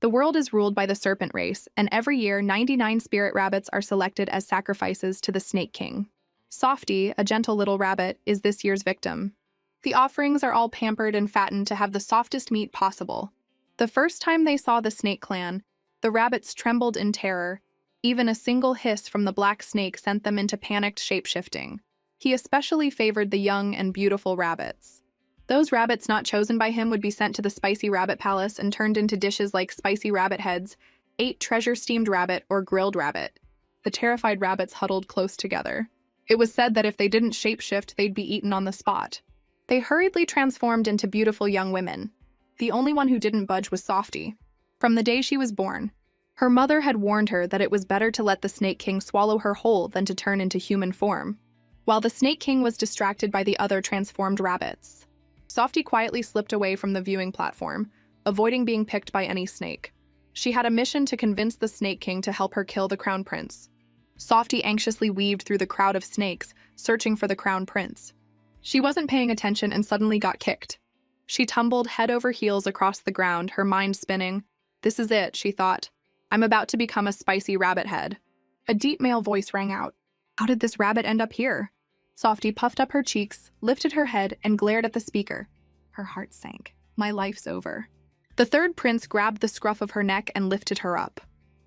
The world is ruled by the serpent race, and every year 99 spirit rabbits are selected as sacrifices to the Snake King. Softy, a gentle little rabbit, is this year's victim. The offerings are all pampered and fattened to have the softest meat possible. The first time they saw the Snake Clan, the rabbits trembled in terror. Even a single hiss from the black snake sent them into panicked shape-shifting. He especially favored the young and beautiful rabbits. Those rabbits not chosen by him would be sent to the spicy rabbit palace and turned into dishes like spicy rabbit heads, ate treasure-steamed rabbit, or grilled rabbit. The terrified rabbits huddled close together. It was said that if they didn't shapeshift, they'd be eaten on the spot. They hurriedly transformed into beautiful young women. The only one who didn't budge was Softy. From the day she was born, her mother had warned her that it was better to let the Snake King swallow her whole than to turn into human form. While the Snake King was distracted by the other transformed rabbits, Softy quietly slipped away from the viewing platform, avoiding being picked by any snake. She had a mission to convince the Snake King to help her kill the Crown Prince. Softy anxiously weaved through the crowd of snakes, searching for the Crown Prince. She wasn't paying attention and suddenly got kicked. She tumbled head over heels across the ground, her mind spinning. This is it, she thought. I'm about to become a spicy rabbit head. A deep male voice rang out. How did this rabbit end up here? Softy puffed up her cheeks, lifted her head, and glared at the speaker. Her heart sank. My life's over. The third prince grabbed the scruff of her neck and lifted her up.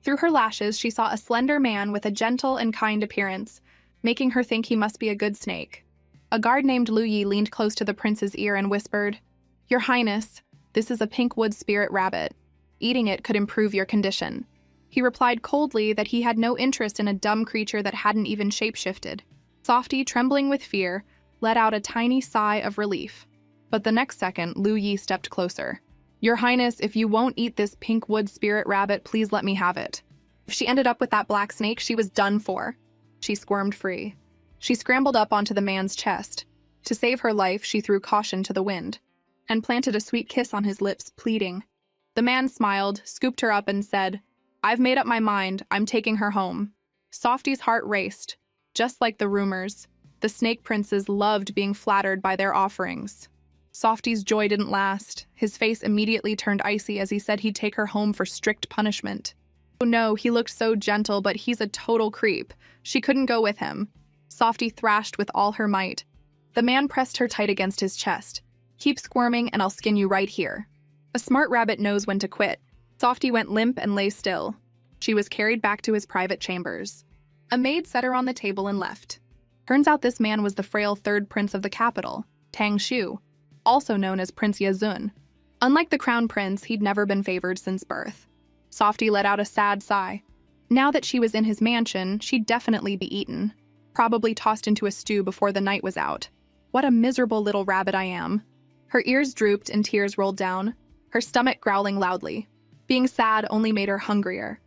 Through her lashes, she saw a slender man with a gentle and kind appearance, making her think he must be a good snake. A guard named Lu Yi leaned close to the prince's ear and whispered, Your Highness, this is a pink wood spirit rabbit. Eating it could improve your condition. He replied coldly that he had no interest in a dumb creature that hadn't even shapeshifted. Softy, trembling with fear, let out a tiny sigh of relief. But the next second, Lu Yi stepped closer. Your Highness, if you won't eat this pink wood spirit rabbit, please let me have it. If she ended up with that black snake, she was done for. She squirmed free. She scrambled up onto the man's chest. To save her life, she threw caution to the wind and planted a sweet kiss on his lips, pleading. The man smiled, scooped her up, and said, I've made up my mind. I'm taking her home. Softy's heart raced. Just like the rumors, the snake princes loved being flattered by their offerings. Softy's joy didn't last. His face immediately turned icy as he said he'd take her home for strict punishment. Oh no, he looked so gentle, but he's a total creep. She couldn't go with him. Softy thrashed with all her might. The man pressed her tight against his chest. Keep squirming and I'll skin you right here. A smart rabbit knows when to quit. Softy went limp and lay still. She was carried back to his private chambers. A maid set her on the table and left. Turns out this man was the frail third prince of the capital, Tang Shu, also known as Prince Yazun. Unlike the crown prince, he'd never been favored since birth. Softy let out a sad sigh. Now that she was in his mansion, she'd definitely be eaten. Probably tossed into a stew before the night was out. What a miserable little rabbit I am. Her ears drooped and tears rolled down, her stomach growling loudly. Being sad only made her hungrier.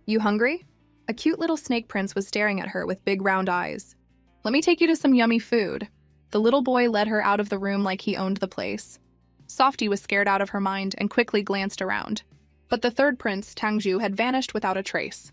You hungry? A cute little snake prince was staring at her with big round eyes. Let me take you to some yummy food. The little boy led her out of the room like he owned the place. Softy was scared out of her mind and quickly glanced around. But the third prince, Tangju, had vanished without a trace.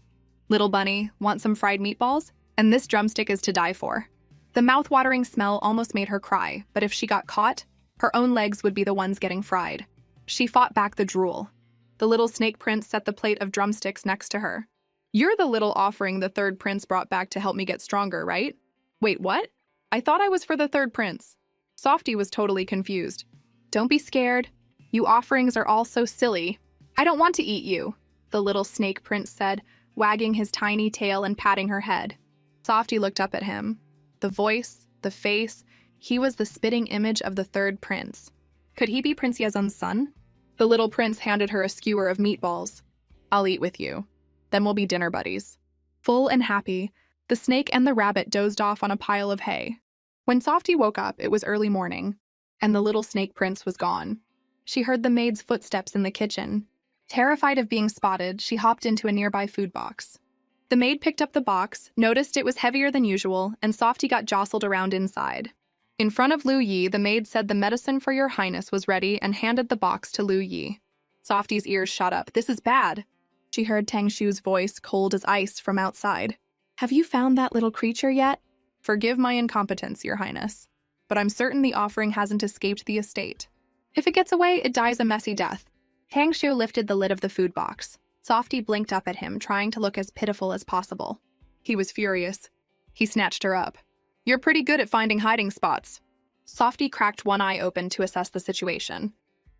Little bunny, want some fried meatballs? And this drumstick is to die for. The mouth-watering smell almost made her cry, but if she got caught, her own legs would be the ones getting fried. She fought back the drool. The little snake prince set the plate of drumsticks next to her. You're the little offering the third prince brought back to help me get stronger, right? Wait, what? I thought I was for the third prince. Softy was totally confused. Don't be scared. You offerings are all so silly. I don't want to eat you, the little snake prince said, wagging his tiny tail and patting her head. Softy looked up at him. The voice, the face, he was the spitting image of the third prince. Could he be Prince Yazun's son? The little prince handed her a skewer of meatballs. I'll eat with you. Then we'll be dinner buddies. Full and happy, the snake and the rabbit dozed off on a pile of hay. When Softy woke up, it was early morning, and the little snake prince was gone. She heard the maid's footsteps in the kitchen. Terrified of being spotted, she hopped into a nearby food box. The maid picked up the box, noticed it was heavier than usual, and Softy got jostled around inside. In front of Lu Yi, the maid said the medicine for your highness was ready and handed the box to Lu Yi. Softy's ears shot up. This is bad. She heard Tang Shu's voice, cold as ice, from outside. Have you found that little creature yet? Forgive my incompetence, your highness, but I'm certain the offering hasn't escaped the estate. If it gets away, it dies a messy death. Tangshu lifted the lid of the food box. Softy blinked up at him, trying to look as pitiful as possible. He was furious. He snatched her up. "You're pretty good at finding hiding spots." Softy cracked one eye open to assess the situation,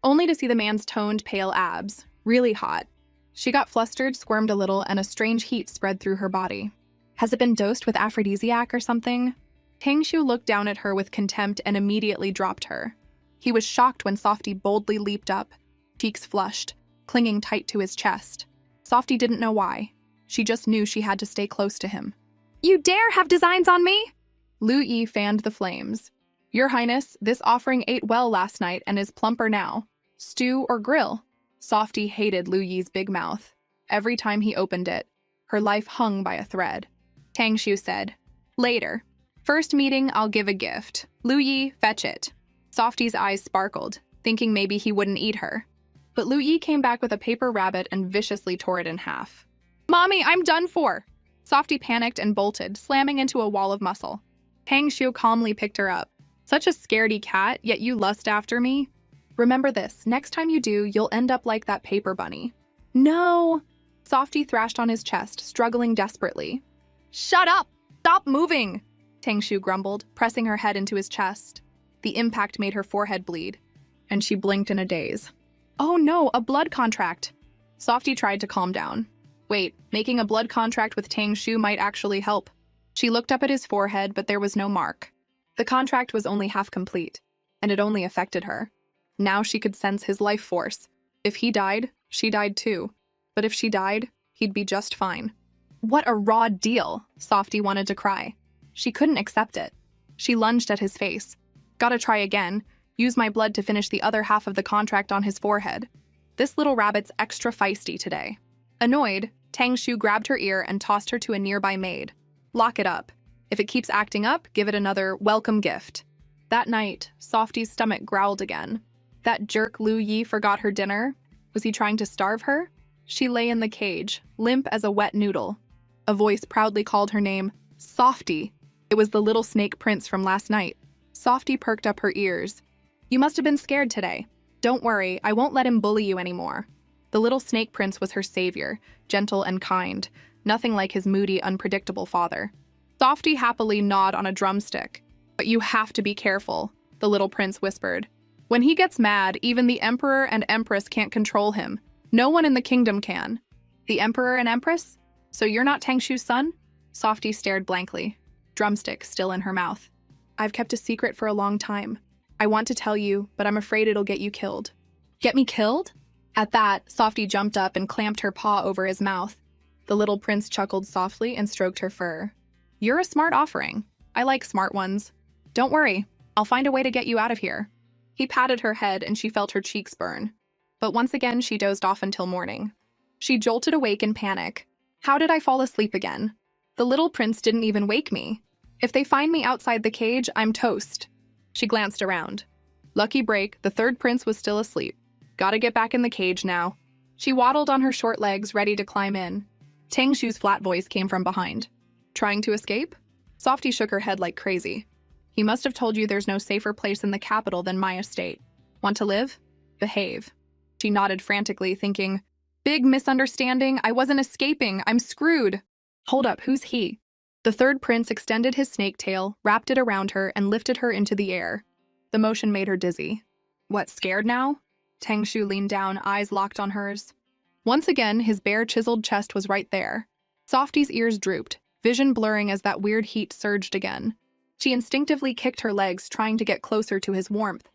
only to see the man's toned, pale abs, really hot. She got flustered, squirmed a little, and a strange heat spread through her body. Has it been dosed with aphrodisiac or something? Tangshu looked down at her with contempt and immediately dropped her. He was shocked when Softy boldly leaped up, cheeks flushed, clinging tight to his chest. Softy didn't know why. She just knew she had to stay close to him. "You dare have designs on me?" Lu Yi fanned the flames. "Your Highness, this offering ate well last night and is plumper now. Stew or grill?" Softy hated Lu Yi's big mouth. Every time he opened it, her life hung by a thread. Tangshu said, "Later. First meeting, I'll give a gift. Lu Yi, fetch it." Softy's eyes sparkled, thinking maybe he wouldn't eat her. But Lu Yi came back with a paper rabbit and viciously tore it in half. "Mommy, I'm done for!" Softy panicked and bolted, slamming into a wall of muscle. Tangshu calmly picked her up. "Such a scaredy cat, yet you lust after me? Remember this, next time you do, you'll end up like that paper bunny." "No!" Softy thrashed on his chest, struggling desperately. "Shut up! Stop moving!" Tangshu grumbled, pressing her head into his chest. The impact made her forehead bleed, and she blinked in a daze. "Oh no, a blood contract!" Softy tried to calm down. Wait, making a blood contract with Tangshu might actually help. She looked up at his forehead, but there was no mark. The contract was only half complete, and it only affected her. Now she could sense his life force. If he died, she died too. But if she died, he'd be just fine. What a raw deal! Softy wanted to cry. She couldn't accept it. She lunged at his face. "Gotta try again. Use my blood to finish the other half of the contract on his forehead. This little rabbit's extra feisty today." Annoyed, Tangshu grabbed her ear and tossed her to a nearby maid. "Lock it up. If it keeps acting up, give it another welcome gift." That night, Softy's stomach growled again. That jerk Lu Yi forgot her dinner. Was he trying to starve her? She lay in the cage, limp as a wet noodle. A voice proudly called her name, Softy. It was the little snake prince from last night. Softy perked up her ears. "You must have been scared today. Don't worry, I won't let him bully you anymore." The little snake prince was her savior, gentle and kind, nothing like his moody, unpredictable father. Softy happily gnawed on a drumstick. "But you have to be careful," the little prince whispered. "When he gets mad, even the emperor and empress can't control him. No one in the kingdom can." "The emperor and empress? So you're not Tangshu's son?" Softy stared blankly, drumstick still in her mouth. "I've kept a secret for a long time. I want to tell you, but I'm afraid it'll get you killed." "Get me killed?" At that, Softy jumped up and clamped her paw over his mouth. The little prince chuckled softly and stroked her fur. "You're a smart offering. I like smart ones. Don't worry, I'll find a way to get you out of here." He patted her head and she felt her cheeks burn. But once again, she dozed off until morning. She jolted awake in panic. How did I fall asleep again? The little prince didn't even wake me. If they find me outside the cage, I'm toast. She glanced around. Lucky break, the third prince was still asleep. Gotta get back in the cage now. She waddled on her short legs, ready to climb in. Tangshu's flat voice came from behind. "Trying to escape?" Softy shook her head like crazy. "He must have told you there's no safer place in the capital than my estate. Want to live? Behave." She nodded frantically, thinking, "Big misunderstanding. I wasn't escaping. I'm screwed." "Hold up, who's he?" The third prince extended his snake tail, wrapped it around her, and lifted her into the air. The motion made her dizzy. "What, scared now?" Tangshu leaned down, eyes locked on hers. Once again, his bare, chiseled chest was right there. Softy's ears drooped, vision blurring as that weird heat surged again. She instinctively kicked her legs, trying to get closer to his warmth.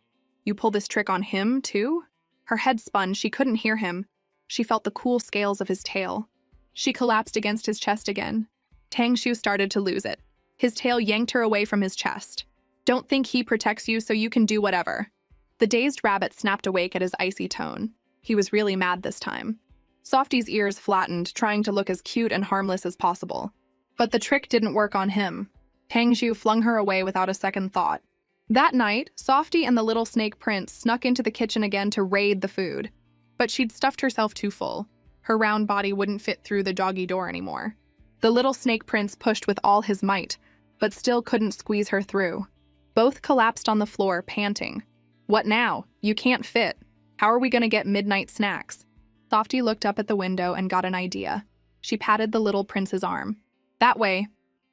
"You pull this trick on him, too?" Her head spun, she couldn't hear him. She felt the cool scales of his tail. She collapsed against his chest again. Tangshu started to lose it. His tail yanked her away from his chest. "Don't think he protects you so you can do whatever." The dazed rabbit snapped awake at his icy tone. He was really mad this time. Softy's ears flattened, trying to look as cute and harmless as possible. But the trick didn't work on him. Tangshu flung her away without a second thought. That night, Softy and the little snake prince snuck into the kitchen again to raid the food. But she'd stuffed herself too full. Her round body wouldn't fit through the doggy door anymore. The little snake prince pushed with all his might, but still couldn't squeeze her through. Both collapsed on the floor, panting. "What now? You can't fit." How are we gonna get midnight snacks? Softy looked up at the window and got an idea. She patted the little prince's arm. That way.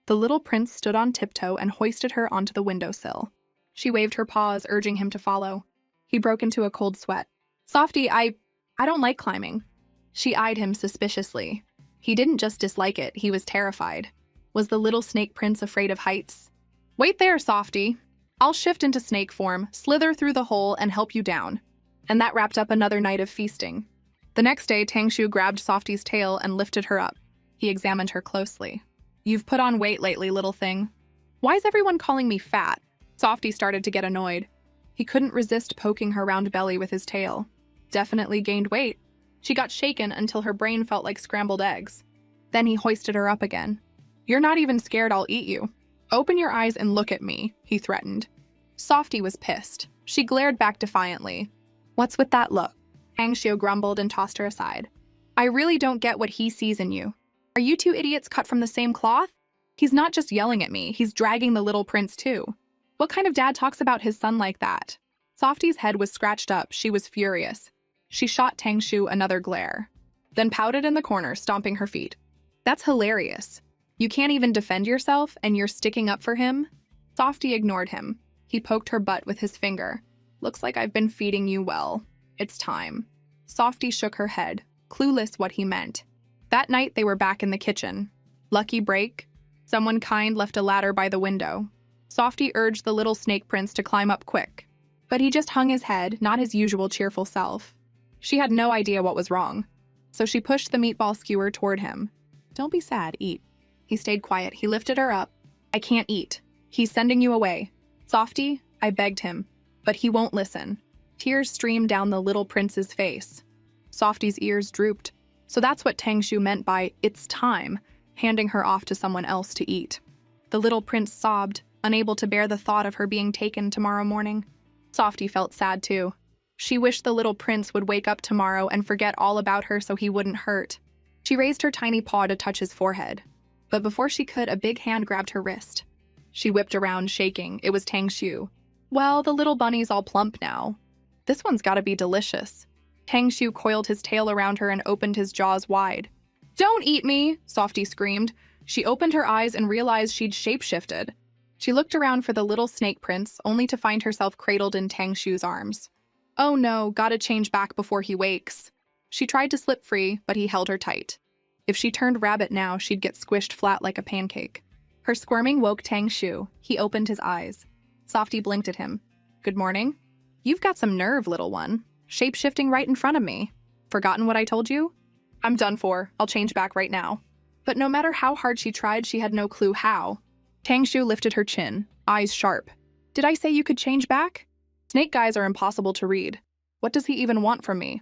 The little prince stood on tiptoe and hoisted her onto the windowsill. She waved her paws, urging him to follow. He broke into a cold sweat. Softy, I don't like climbing. She eyed him suspiciously. He didn't just dislike it, he was terrified. Was the little snake prince afraid of heights? Wait there, Softy. I'll shift into snake form, slither through the hole, and help you down. And that wrapped up another night of feasting. The next day, Tangshu grabbed Softy's tail and lifted her up. He examined her closely. You've put on weight lately, little thing. Why's everyone calling me fat? Softy started to get annoyed. He couldn't resist poking her round belly with his tail. Definitely gained weight. She got shaken until her brain felt like scrambled eggs. Then he hoisted her up again. You're not even scared I'll eat you. Open your eyes and look at me, he threatened. Softy was pissed. She glared back defiantly. What's with that look? Tangshu grumbled and tossed her aside. I really don't get what he sees in you. Are you two idiots cut from the same cloth? He's not just yelling at me, he's dragging the little prince too. What kind of dad talks about his son like that? Softy's head was scratched up. She was furious. She shot Tangshu another glare, then pouted in the corner, stomping her feet. That's hilarious. You can't even defend yourself, and you're sticking up for him? Softy ignored him. He poked her butt with his finger. Looks like I've been feeding you well. It's time. Softy shook her head, clueless what he meant. That night they were back in the kitchen. Lucky break. Someone kind left a ladder by the window. Softy urged the little snake prince to climb up quick. But he just hung his head, not his usual cheerful self. She had no idea what was wrong. So she pushed the meatball skewer toward him. Don't be sad, eat. He stayed quiet. He lifted her up. I can't eat. He's sending you away. Softy, I begged him. But he won't listen. Tears streamed down the little prince's face. Softy's ears drooped. So that's what Tangshu meant by, it's time, handing her off to someone else to eat. The little prince sobbed, unable to bear the thought of her being taken tomorrow morning. Softy felt sad too. She wished the little prince would wake up tomorrow and forget all about her so he wouldn't hurt. She raised her tiny paw to touch his forehead. But before she could, a big hand grabbed her wrist. She whipped around, shaking. It was Tangshu. Well, the little bunny's all plump now. This one's gotta be delicious. Tangshu coiled his tail around her and opened his jaws wide. Don't eat me, Softy screamed. She opened her eyes and realized she'd shapeshifted. She looked around for the little snake prince, only to find herself cradled in Tangshu's arms. Oh no, gotta change back before he wakes. She tried to slip free, but he held her tight. If she turned rabbit now, she'd get squished flat like a pancake. Her squirming woke Tangshu. He opened his eyes. Softy blinked at him. Good morning. You've got some nerve, little one. Shape-shifting right in front of me. Forgotten what I told you? I'm done for. I'll change back right now. But no matter how hard she tried, she had no clue how. Tangshu lifted her chin, eyes sharp. Did I say you could change back? Snake guys are impossible to read. What does he even want from me?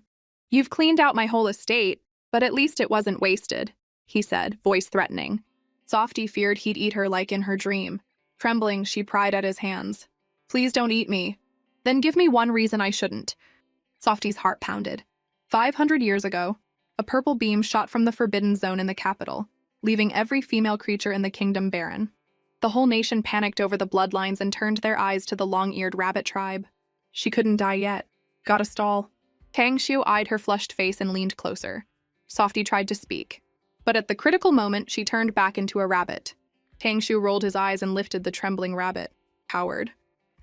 You've cleaned out my whole estate, but at least it wasn't wasted, he said, voice threatening. Softy feared he'd eat her like in her dream. Trembling, she pried at his hands. Please don't eat me. Then give me one reason I shouldn't. Softy's heart pounded. 500 years ago, a purple beam shot from the forbidden zone in the capital, leaving every female creature in the kingdom barren. The whole nation panicked over the bloodlines and turned their eyes to the long-eared rabbit tribe. She couldn't die yet. Gotta stall. Tangshu eyed her flushed face and leaned closer. Softy tried to speak, but at the critical moment, she turned back into a rabbit. Tangshu rolled his eyes and lifted the trembling rabbit. Coward.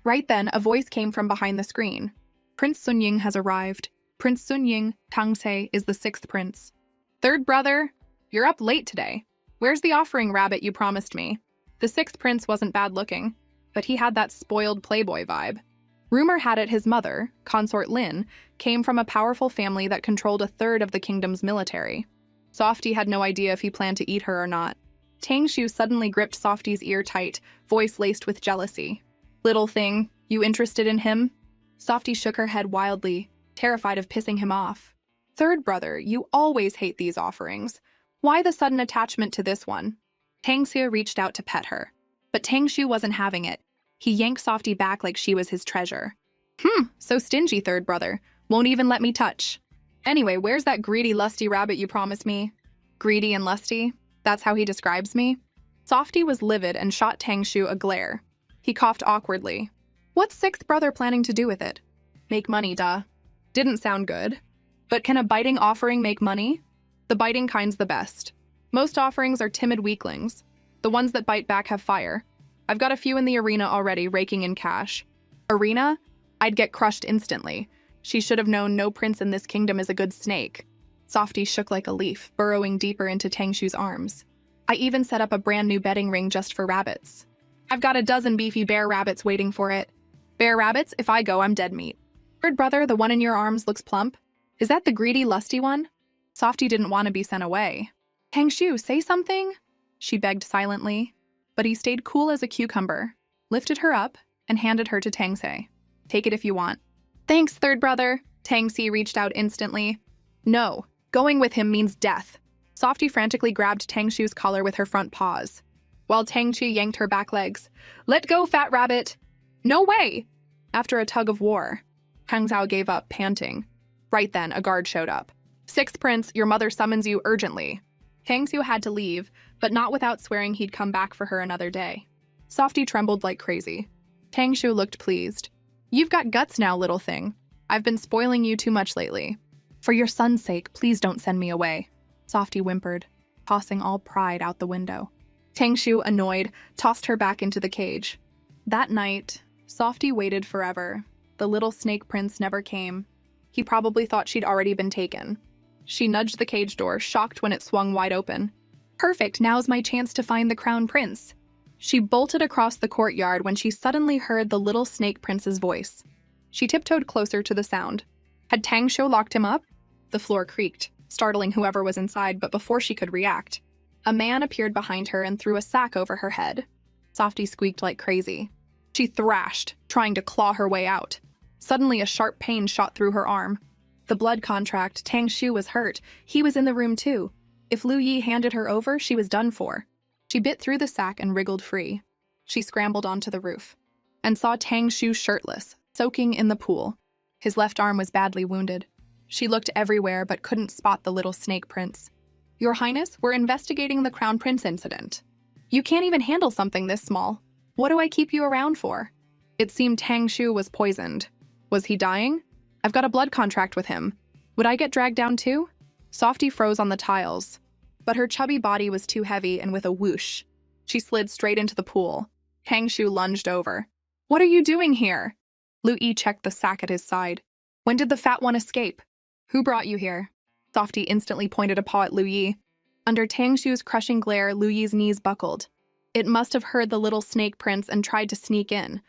Right then, a voice came from behind the screen. Prince Sunying has arrived. Prince Sunying, Tangse, is the 6th prince. Third brother, you're up late today. Where's the offering rabbit you promised me? The 6th prince wasn't bad-looking, but he had that spoiled playboy vibe. Rumor had it his mother, Consort Lin, came from a powerful family that controlled a third of the kingdom's military. Softy had no idea if he planned to eat her or not. Tangshu suddenly gripped Softy's ear tight, voice laced with jealousy. Little thing, you interested in him? Softy shook her head wildly, terrified of pissing him off. Third brother, you always hate these offerings. Why the sudden attachment to this one? Tangshu reached out to pet her, but Tangshu wasn't having it. He yanked Softy back like she was his treasure. So stingy, third brother. Won't even let me touch. Anyway, where's that greedy, lusty rabbit you promised me? Greedy and lusty? That's how he describes me? Softy was livid and shot Tangshu a glare. He coughed awkwardly. What's 6th brother planning to do with it? Make money, duh. Didn't sound good. But can a biting offering make money? The biting kind's the best. Most offerings are timid weaklings. The ones that bite back have fire. I've got a few in the arena already, raking in cash. Arena? I'd get crushed instantly. She should have known no prince in this kingdom is a good snake. Softy shook like a leaf, burrowing deeper into Tangshu's arms. I even set up a brand new betting ring just for rabbits. I've got a dozen beefy bear rabbits waiting for it. Bear rabbits, if I go, I'm dead meat. Third brother, the one in your arms looks plump. Is that the greedy, lusty one? Softy didn't want to be sent away. Tangshu, say something? She begged silently, but he stayed cool as a cucumber, lifted her up, and handed her to Tangse. Take it if you want. Thanks, third brother. Tangse reached out instantly. No, going with him means death. Softy frantically grabbed Tangshu's collar with her front paws, while Tangchi yanked her back legs. Let go, fat rabbit! No way! After a tug of war, Tang Zhao gave up, panting. Right then, a guard showed up. Sixth Prince, your mother summons you urgently. Tang Xiu had to leave, but not without swearing he'd come back for her another day. Softy trembled like crazy. Tang Xiu looked pleased. You've got guts now, little thing. I've been spoiling you too much lately. For your son's sake, please don't send me away. Softy whimpered, tossing all pride out the window. Tang Xiu, annoyed, tossed her back into the cage. That night, Softy waited forever. The little snake prince never came. He probably thought she'd already been taken. She nudged the cage door, shocked when it swung wide open. Perfect, now's my chance to find the crown prince. She bolted across the courtyard when she suddenly heard the little snake prince's voice. She tiptoed closer to the sound. Had Tang Xiu locked him up? The floor creaked, startling whoever was inside, but before she could react, a man appeared behind her and threw a sack over her head. Softy squeaked like crazy. She thrashed, trying to claw her way out. Suddenly, a sharp pain shot through her arm. The blood contract, Tang Xiu was hurt. He was in the room too. If Lu Yi handed her over, she was done for. She bit through the sack and wriggled free. She scrambled onto the roof and saw Tang Xiu shirtless, soaking in the pool. His left arm was badly wounded. She looked everywhere but couldn't spot the little snake prince. Your Highness, we're investigating the Crown Prince incident. You can't even handle something this small. What do I keep you around for? It seemed Tang Xiu was poisoned. Was he dying? I've got a blood contract with him. Would I get dragged down too? Softy froze on the tiles, but her chubby body was too heavy, and with a whoosh, she slid straight into the pool. Tang Xiu lunged over. What are you doing here? Lu Yi checked the sack at his side. When did the fat one escape? Who brought you here? Softy instantly pointed a paw at Lu Yi. Under Tang Xiu's crushing glare, Lu Yi's knees buckled. It must have heard the little snake prince and tried to sneak in.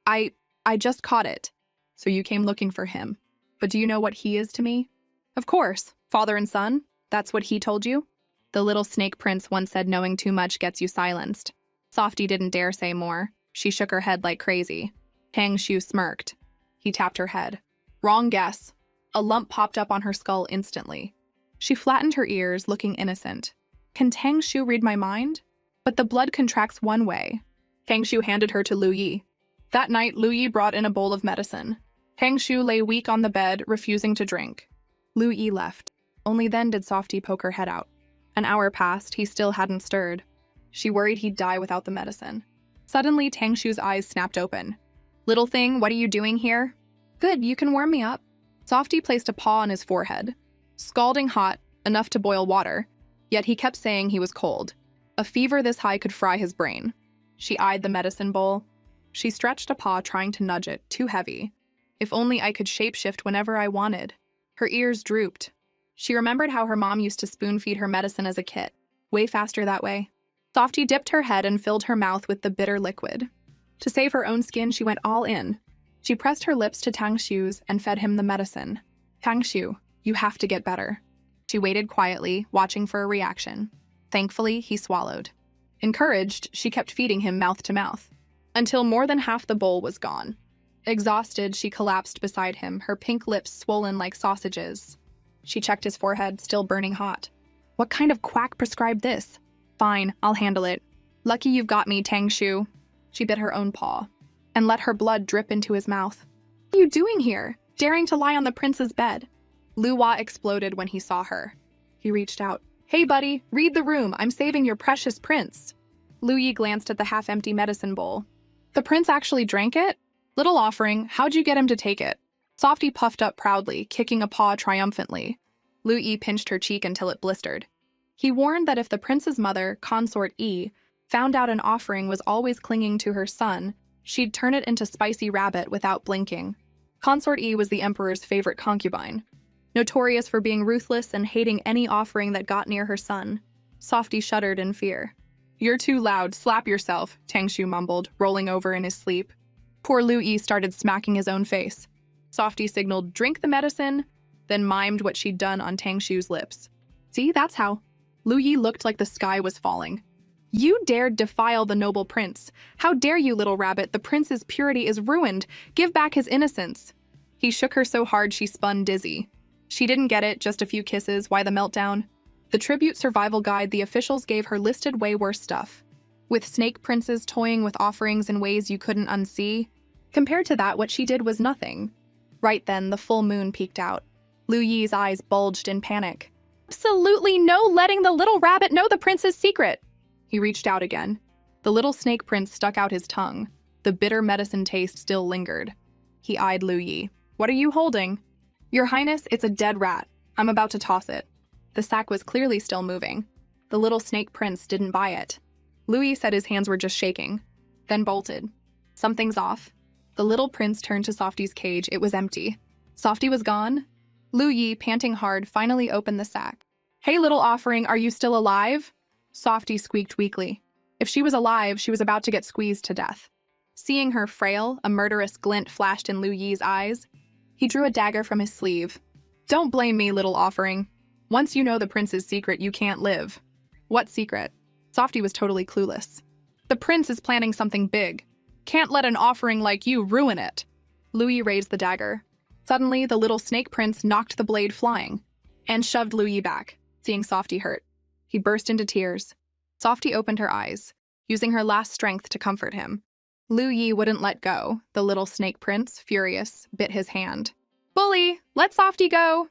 I just caught it. So you came looking for him. But do you know what he is to me? Of course. Father and son? That's what he told you? The little snake prince once said knowing too much gets you silenced. Softy didn't dare say more. She shook her head like crazy. Tang Xiu smirked. He tapped her head. Wrong guess. A lump popped up on her skull instantly. She flattened her ears, looking innocent. Can Tang Xiu read my mind? But the blood contracts one way. Tang Xiu handed her to Lu Yi. That night, Lu Yi brought in a bowl of medicine. Tang Xiu lay weak on the bed, refusing to drink. Lu Yi left. Only then did Softy poke her head out. An hour passed, he still hadn't stirred. She worried he'd die without the medicine. Suddenly, Tang Xiu's eyes snapped open. Little thing, what are you doing here? Good, you can warm me up. Softy placed a paw on his forehead. Scalding hot, enough to boil water, yet he kept saying he was cold. A fever this high could fry his brain. She eyed the medicine bowl. She stretched a paw, trying to nudge it, too heavy. If only I could shapeshift whenever I wanted. Her ears drooped. She remembered how her mom used to spoon-feed her medicine as a kid. Way faster that way. Softy dipped her head and filled her mouth with the bitter liquid. To save her own skin, she went all in. She pressed her lips to Tang Xiu's and fed him the medicine. Tang Xiu, you have to get better. She waited quietly, watching for a reaction. Thankfully, he swallowed. Encouraged, she kept feeding him mouth to mouth, until more than half the bowl was gone. Exhausted, she collapsed beside him, her pink lips swollen like sausages. She checked his forehead, still burning hot. What kind of quack prescribed this? Fine, I'll handle it. Lucky you've got me, Tang Xiu. She bit her own paw and let her blood drip into his mouth. What are you doing here? Daring to lie on the prince's bed? Lu Hua exploded when he saw her. He reached out. Hey, buddy, read the room. I'm saving your precious prince. Lu Yi glanced at the half-empty medicine bowl. The prince actually drank it? Little offering, how'd you get him to take it? Softy puffed up proudly, kicking a paw triumphantly. Lu Yi pinched her cheek until it blistered. He warned that if the prince's mother, Consort Yi, found out an offering was always clinging to her son, she'd turn it into spicy rabbit without blinking. Consort Yi was the emperor's favorite concubine, notorious for being ruthless and hating any offering that got near her son. Softy shuddered in fear. "You're too loud, slap yourself," Tangshu mumbled, rolling over in his sleep. Poor Lu Yi started smacking his own face. Softy signaled, "Drink the medicine," then mimed what she'd done on Tangshu's lips. "See, that's how." Lu Yi looked like the sky was falling. "You dared defile the noble prince. How dare you, little rabbit? The prince's purity is ruined. Give back his innocence." He shook her so hard she spun dizzy. She didn't get it, just a few kisses. Why the meltdown? The tribute survival guide the officials gave her listed way worse stuff. With snake princes toying with offerings in ways you couldn't unsee. Compared to that, what she did was nothing. Right then, the full moon peeked out. Lu Yi's eyes bulged in panic. "Absolutely no letting the little rabbit know the prince's secret!" He reached out again. The little snake prince stuck out his tongue. The bitter medicine taste still lingered. He eyed Lu Yi. "What are you holding?" "Your Highness, it's a dead rat. I'm about to toss it." The sack was clearly still moving. The little snake prince didn't buy it. Lu Yi said his hands were just shaking, then bolted. "Something's off." The little prince turned to Softy's cage. It was empty. Softy was gone. Lu Yi, panting hard, finally opened the sack. "Hey, little offering, are you still alive?" Softy squeaked weakly. If she was alive, she was about to get squeezed to death. Seeing her frail, a murderous glint flashed in Lu Yi's eyes. He drew a dagger from his sleeve. "Don't blame me, little offering. Once you know the prince's secret, you can't live." "What secret?" Softy was totally clueless. "The prince is planning something big. Can't let an offering like you ruin it." Lu Yi raised the dagger. Suddenly, the little snake prince knocked the blade flying and shoved Lu Yi back, seeing Softy hurt. He burst into tears. Softy opened her eyes, using her last strength to comfort him. Lu Yi wouldn't let go. The little snake prince, furious, bit his hand. "Bully, let Softy go!"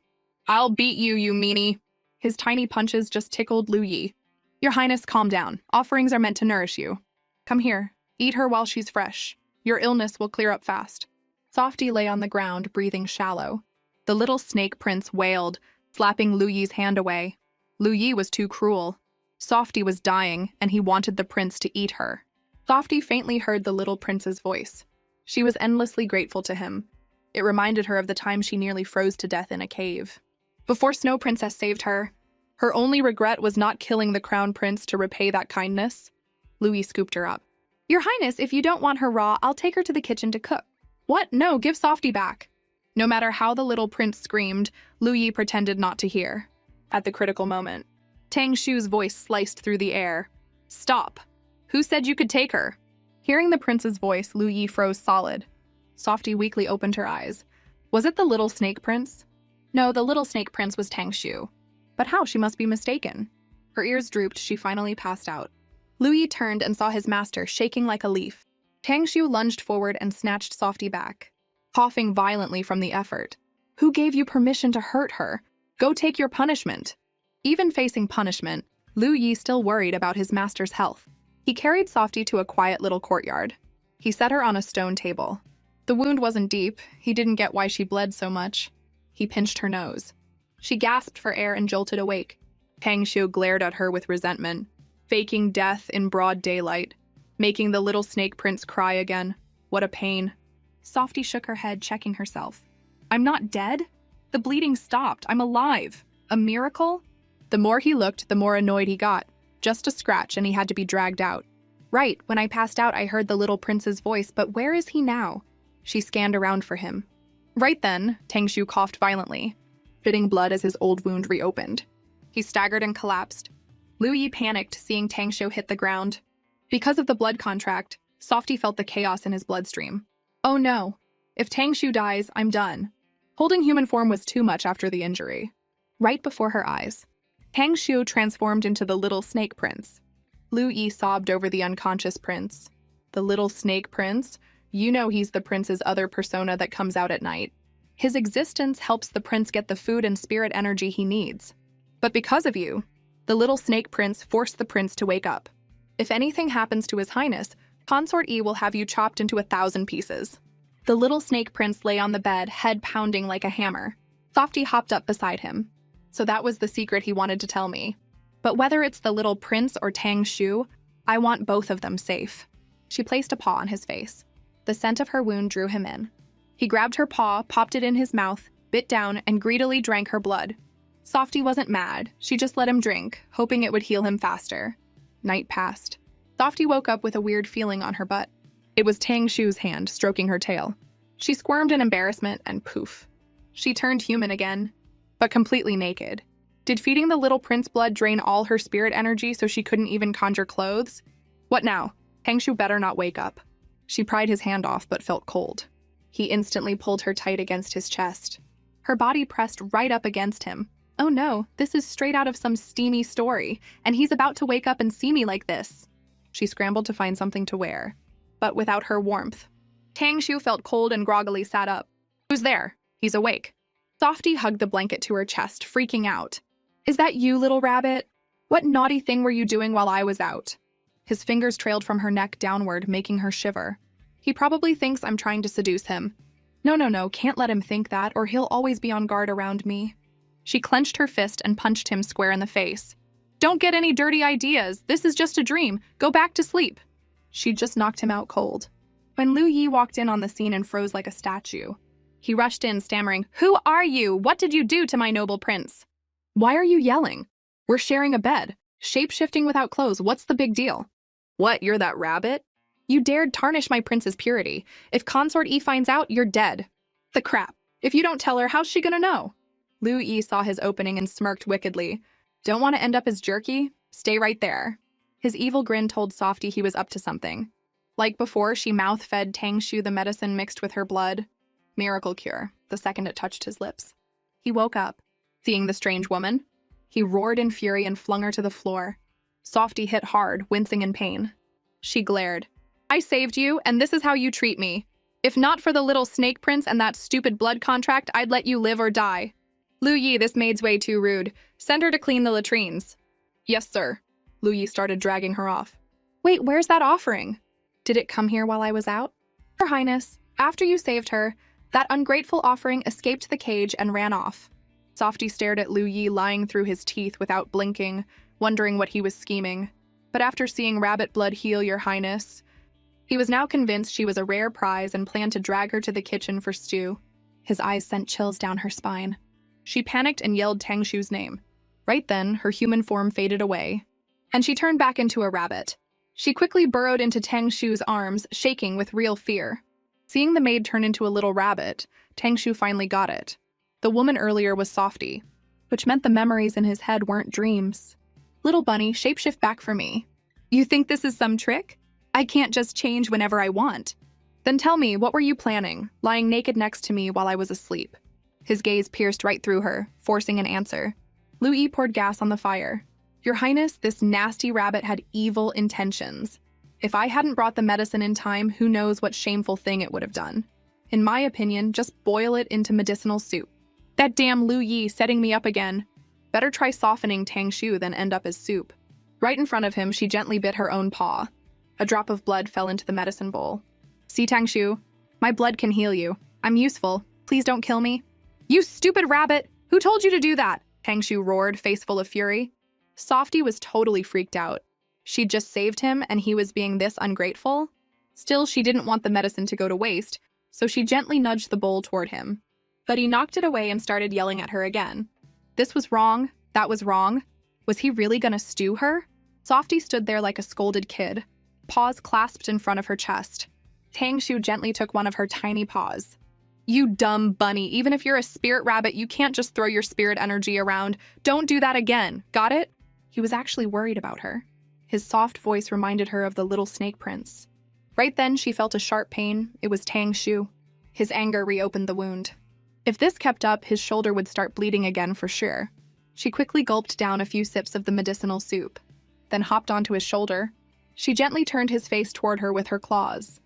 "I'll beat you, you meanie." His tiny punches just tickled Lu Yi. "Your Highness, calm down. Offerings are meant to nourish you. Come here, eat her while she's fresh. Your illness will clear up fast." Softy lay on the ground, breathing shallow. The little snake prince wailed, slapping Lu Yi's hand away. Lu Yi was too cruel. Softy was dying, and he wanted the prince to eat her. Softy faintly heard the little prince's voice. She was endlessly grateful to him. It reminded her of the time she nearly froze to death in a cave. Before Snow Princess saved her, her only regret was not killing the crown prince to repay that kindness. Lu Yi scooped her up. "Your Highness, if you don't want her raw, I'll take her to the kitchen to cook." "What? No, give Softy back." No matter how the little prince screamed, Lu Yi pretended not to hear. At the critical moment, Tangshu's voice sliced through the air. "Stop! Who said you could take her?" Hearing the prince's voice, Lu Yi froze solid. Softy weakly opened her eyes. Was it the little snake prince? No, the little snake prince was Tangshu. But how? She must be mistaken. Her ears drooped, she finally passed out. Lu Yi turned and saw his master shaking like a leaf. Tangshu lunged forward and snatched Softy back, coughing violently from the effort. "Who gave you permission to hurt her? Go take your punishment." Even facing punishment, Lu Yi still worried about his master's health. He carried Softy to a quiet little courtyard. He set her on a stone table. The wound wasn't deep. He didn't get why she bled so much. He pinched her nose. She gasped for air and jolted awake. Tangshu glared at her with resentment, faking death in broad daylight, making the little snake prince cry again. What a pain. Softy shook her head, checking herself. "I'm not dead? The bleeding stopped. I'm alive. A miracle?" The more he looked, the more annoyed he got. Just a scratch, and he had to be dragged out. "Right, when I passed out, I heard the little prince's voice, but where is he now?" She scanned around for him. Right then, Tangshu coughed violently, spitting blood as his old wound reopened. He staggered and collapsed. Lu Yi panicked, seeing Tangshu hit the ground. Because of the blood contract, Softy felt the chaos in his bloodstream. "Oh no. If Tangshu dies, I'm done." Holding human form was too much after the injury. Right before her eyes, Tangshu transformed into the little snake prince. Lu Yi sobbed over the unconscious prince. The little snake prince? You know he's the prince's other persona that comes out at night. His existence helps the prince get the food and spirit energy he needs. But because of you, the little snake prince forced the prince to wake up. If anything happens to his highness, Consort E will have you chopped into 1,000 pieces. The little snake prince lay on the bed, head pounding like a hammer. Softy hopped up beside him. So that was the secret he wanted to tell me. But whether it's the little prince or Tang Shu, I want both of them safe. She placed a paw on his face. The scent of her wound drew him in. He grabbed her paw, popped it in his mouth, bit down, and greedily drank her blood. Softy wasn't mad. She just let him drink, hoping it would heal him faster. Night passed. Softy woke up with a weird feeling on her butt. It was Tang Shu's hand stroking her tail. She squirmed in embarrassment, and poof. She turned human again, but completely naked. Did feeding the little prince blood drain all her spirit energy so she couldn't even conjure clothes? What now? Tang Shu better not wake up. She pried his hand off but felt cold. He instantly pulled her tight against his chest. Her body pressed right up against him. Oh no, this is straight out of some steamy story, and he's about to wake up and see me like this. She scrambled to find something to wear, but without her warmth. Tang Shu felt cold and groggily sat up. Who's there? He's awake. Softy hugged the blanket to her chest, freaking out. Is that you, little rabbit? What naughty thing were you doing while I was out? His fingers trailed from her neck downward, making her shiver. He probably thinks I'm trying to seduce him. No, can't let him think that, or he'll always be on guard around me. She clenched her fist and punched him square in the face. Don't get any dirty ideas. This is just a dream. Go back to sleep. She just knocked him out cold. When Lu Yi walked in on the scene and froze like a statue, he rushed in, stammering, "Who are you? What did you do to my noble prince? Why are you yelling? We're sharing a bed. Shape-shifting without clothes. What's the big deal? What, you're that rabbit? You dared tarnish my prince's purity. If Consort Yi finds out, you're dead." The crap. If you don't tell her, how's she gonna know? Lu Yi saw his opening and smirked wickedly. Don't want to end up as jerky? Stay right there. His evil grin told Softy he was up to something. Like before, she mouth-fed Tang Shu the medicine mixed with her blood. Miracle cure, the second it touched his lips. He woke up. Seeing the strange woman, he roared in fury and flung her to the floor. Softy hit hard, wincing in pain. She glared. I saved you, and this is how you treat me. If not for the little snake prince and that stupid blood contract, I'd let you live or die. Lu Yi, this maid's way too rude. Send her to clean the latrines. Yes, sir. Lu Yi started dragging her off. Wait, where's that offering? Did it come here while I was out? Your Highness, after you saved her, that ungrateful offering escaped the cage and ran off. Softy stared at Lu Yi lying through his teeth without blinking, wondering what he was scheming. But after seeing rabbit blood heal, Your Highness, he was now convinced she was a rare prize and planned to drag her to the kitchen for stew. His eyes sent chills down her spine. She panicked and yelled Tang Shu's name. Right then, her human form faded away, and she turned back into a rabbit. She quickly burrowed into Tang Shu's arms, shaking with real fear. Seeing the maid turn into a little rabbit, Tang Shu finally got it. The woman earlier was Softy, which meant the memories in his head weren't dreams. Little bunny, shapeshift back for me. You think this is some trick? I can't just change whenever I want. Then tell me, what were you planning, lying naked next to me while I was asleep? His gaze pierced right through her, forcing an answer. Lu Yi poured gas on the fire. Your Highness, this nasty rabbit had evil intentions. If I hadn't brought the medicine in time, who knows what shameful thing it would have done. In my opinion, just boil it into medicinal soup. That damn Lu Yi setting me up again. Better try softening Tang Shu than end up as soup. Right in front of him, she gently bit her own paw. A drop of blood fell into the medicine bowl. See, Tang Shu, my blood can heal you. I'm useful. Please don't kill me. You stupid rabbit! Who told you to do that? Tang Shu roared, face full of fury. Softy was totally freaked out. She'd just saved him, and he was being this ungrateful? Still, she didn't want the medicine to go to waste, so she gently nudged the bowl toward him. But he knocked it away and started yelling at her again. This was wrong. That was wrong. Was he really gonna stew her? Softy stood there like a scolded kid, paws clasped in front of her chest. Tang Shu gently took one of her tiny paws. You dumb bunny, even if you're a spirit rabbit, you can't just throw your spirit energy around. Don't do that again, got it? He was actually worried about her. His soft voice reminded her of the little snake prince. Right then, she felt a sharp pain. It was Tang Shu. His anger reopened the wound. If this kept up, his shoulder would start bleeding again for sure. She quickly gulped down a few sips of the medicinal soup, then hopped onto his shoulder. She gently turned his face toward her with her claws,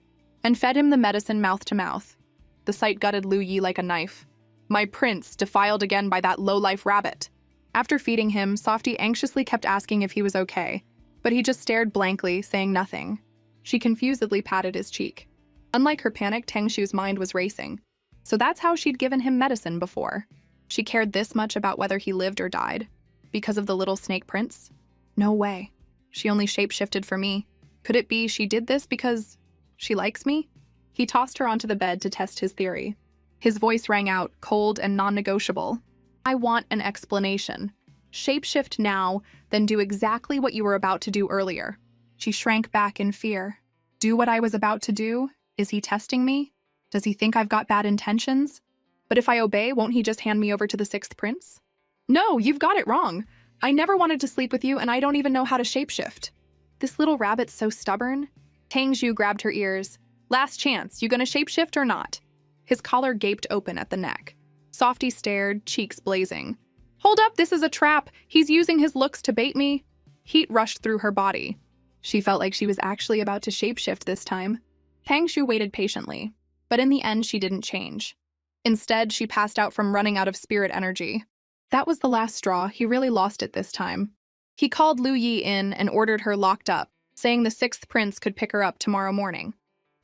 and fed him the medicine mouth to mouth. The sight gutted Lu Yi like a knife. My prince, defiled again by that low-life rabbit. After feeding him, Softy anxiously kept asking if he was okay, but he just stared blankly, saying nothing. She confusedly patted his cheek. Unlike her panic, Tangshu's mind was racing. So that's how she'd given him medicine before. She cared this much about whether he lived or died. Because of the little snake prince? No way. She only shapeshifted for me. Could it be she did this because she likes me? He tossed her onto the bed to test his theory. His voice rang out, cold and non-negotiable. I want an explanation. Shapeshift now, then do exactly what you were about to do earlier. She shrank back in fear. Do what I was about to do? Is he testing me? Does he think I've got bad intentions? But if I obey, won't he just hand me over to the sixth prince? No, you've got it wrong. I never wanted to sleep with you, and I don't even know how to shapeshift. This little rabbit's so stubborn. Tangshu grabbed her ears. Last chance, you gonna shapeshift or not? His collar gaped open at the neck. Softy stared, cheeks blazing. Hold up, this is a trap. He's using his looks to bait me. Heat rushed through her body. She felt like she was actually about to shapeshift this time. Tangshu waited patiently, but in the end she didn't change. Instead, she passed out from running out of spirit energy. That was the last straw. He really lost it this time. He called Lu Yi in and ordered her locked up, saying the sixth prince could pick her up tomorrow morning.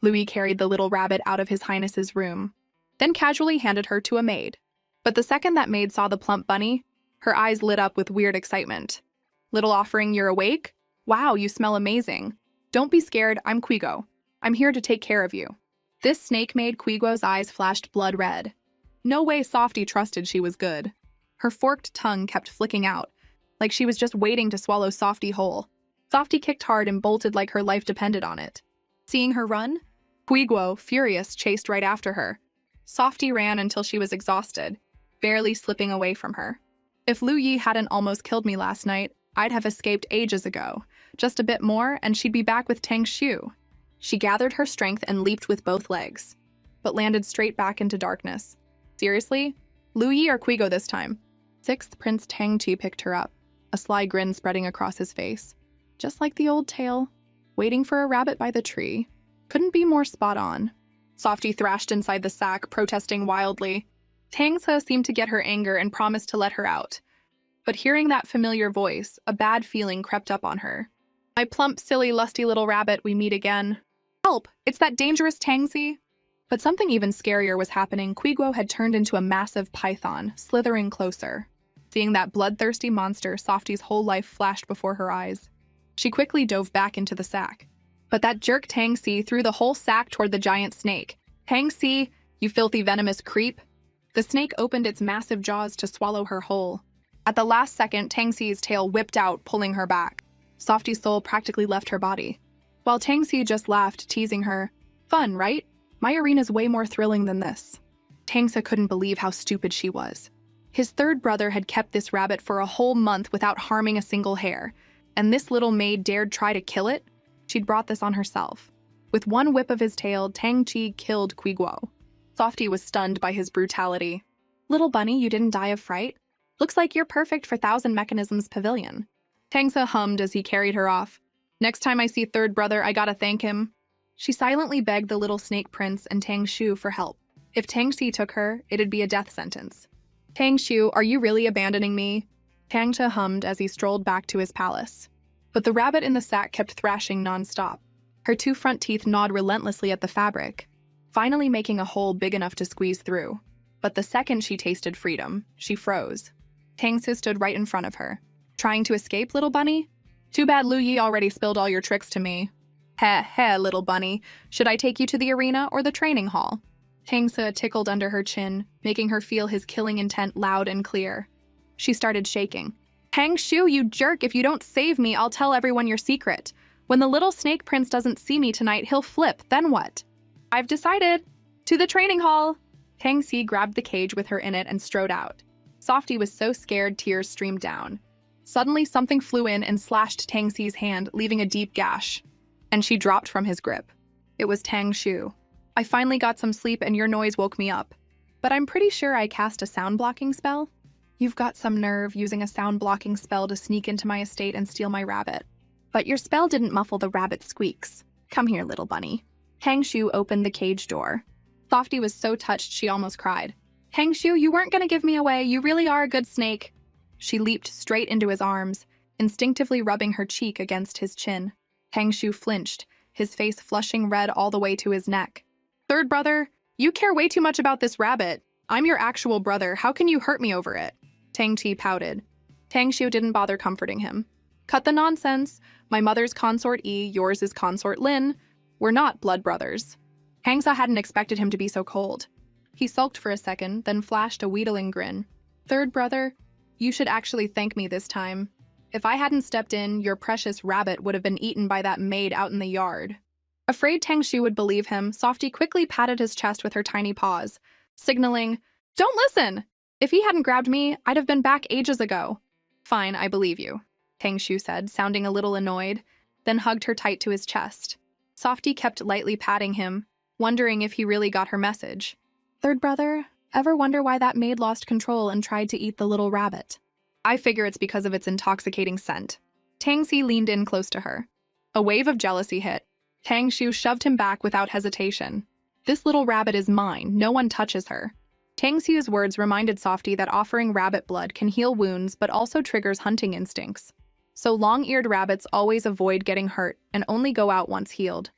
Lu Yi carried the little rabbit out of His Highness's room, then casually handed her to a maid. But the second that maid saw the plump bunny, her eyes lit up with weird excitement. Little offering, you're awake? Wow, you smell amazing. Don't be scared, I'm Quigo. I'm here to take care of you. This snake made Quigo's eyes flashed blood red. No way Softy trusted she was good. Her forked tongue kept flicking out, like she was just waiting to swallow Softy whole. Softy kicked hard and bolted like her life depended on it. Seeing her run, Quigo, furious, chased right after her. Softy ran until she was exhausted, barely slipping away from her. If Lu Yi hadn't almost killed me last night, I'd have escaped ages ago. Just a bit more, and she'd be back with Tangshu. She gathered her strength and leaped with both legs, but landed straight back into darkness. Seriously? Lu Yi or Quigo this time? Sixth Prince Tangchi picked her up, a sly grin spreading across his face. Just like the old tale, waiting for a rabbit by the tree. Couldn't be more spot on. Softy thrashed inside the sack, protesting wildly. Tangsa seemed to get her anger and promised to let her out. But hearing that familiar voice, a bad feeling crept up on her. My plump, silly, lusty little rabbit, we meet again. Help! It's that dangerous Tangsi! But something even scarier was happening. Quigo had turned into a massive python, slithering closer. Seeing that bloodthirsty monster, Softy's whole life flashed before her eyes. She quickly dove back into the sack. But that jerk Tangsi threw the whole sack toward the giant snake. Tangsi, you filthy venomous creep! The snake opened its massive jaws to swallow her whole. At the last second, Tangsi's tail whipped out, pulling her back. Softy's soul practically left her body. While Tangsi just laughed, teasing her. Fun, right? My arena's way more thrilling than this. Tangsa couldn't believe how stupid she was. His third brother had kept this rabbit for a whole month without harming a single hair, and this little maid dared try to kill it? She'd brought this on herself. With one whip of his tail, Tangchi killed Quigo. Softy was stunned by his brutality. Little bunny, you didn't die of fright? Looks like you're perfect for Thousand Mechanisms Pavilion. Tangsa hummed as he carried her off. Next time I see third brother, I gotta thank him. She silently begged the little snake prince and Tangshu for help. If Tangxi took her, it'd be a death sentence. Tangshu, are you really abandoning me? Tangcha hummed as he strolled back to his palace. But the rabbit in the sack kept thrashing nonstop. Her two front teeth gnawed relentlessly at the fabric, finally making a hole big enough to squeeze through. But the second she tasted freedom, she froze. Tangsu stood right in front of her. Trying to escape, little bunny? Too bad Lu Yi already spilled all your tricks to me. Heh heh, little bunny. Should I take you to the arena or the training hall? Tangsa tickled under her chin, making her feel his killing intent loud and clear. She started shaking. Tangshu, you jerk, if you don't save me, I'll tell everyone your secret. When the little snake prince doesn't see me tonight, he'll flip, then what? I've decided. To the training hall. Tangxi grabbed the cage with her in it and strode out. Softy was so scared tears streamed down. Suddenly something flew in and slashed Tangxi's hand, leaving a deep gash. And she dropped from his grip. It was Tangshu. I finally got some sleep and your noise woke me up. But I'm pretty sure I cast a sound blocking spell. You've got some nerve using a sound blocking spell to sneak into my estate and steal my rabbit. But your spell didn't muffle the rabbit's squeaks. Come here, little bunny. Tangshu opened the cage door. Softy was so touched she almost cried. Tangshu, you weren't gonna give me away. You really are a good snake. She leaped straight into his arms, instinctively rubbing her cheek against his chin. Tangshu flinched, his face flushing red all the way to his neck. Third brother, you care way too much about this rabbit. I'm your actual brother. How can you hurt me over it? Tang Chi pouted. Tang Xiu didn't bother comforting him. Cut the nonsense. My mother's consort Yi, yours is consort Lin. We're not blood brothers. Hangsa hadn't expected him to be so cold. He sulked for a second, then flashed a wheedling grin. Third brother, you should actually thank me this time. If I hadn't stepped in, your precious rabbit would have been eaten by that maid out in the yard. Afraid Tang Shu would believe him, Softy quickly patted his chest with her tiny paws, signaling, "Don't listen! If he hadn't grabbed me, I'd have been back ages ago." Fine, I believe you, Tang Shu said, sounding a little annoyed, then hugged her tight to his chest. Softy kept lightly patting him, wondering if he really got her message. Third brother, ever wonder why that maid lost control and tried to eat the little rabbit? I figure it's because of its intoxicating scent. Tang Xi leaned in close to her. A wave of jealousy hit. Tang Shu shoved him back without hesitation. This little rabbit is mine, no one touches her. Tang Xiu's words reminded Softy that offering rabbit blood can heal wounds but also triggers hunting instincts. So long-eared rabbits always avoid getting hurt and only go out once healed.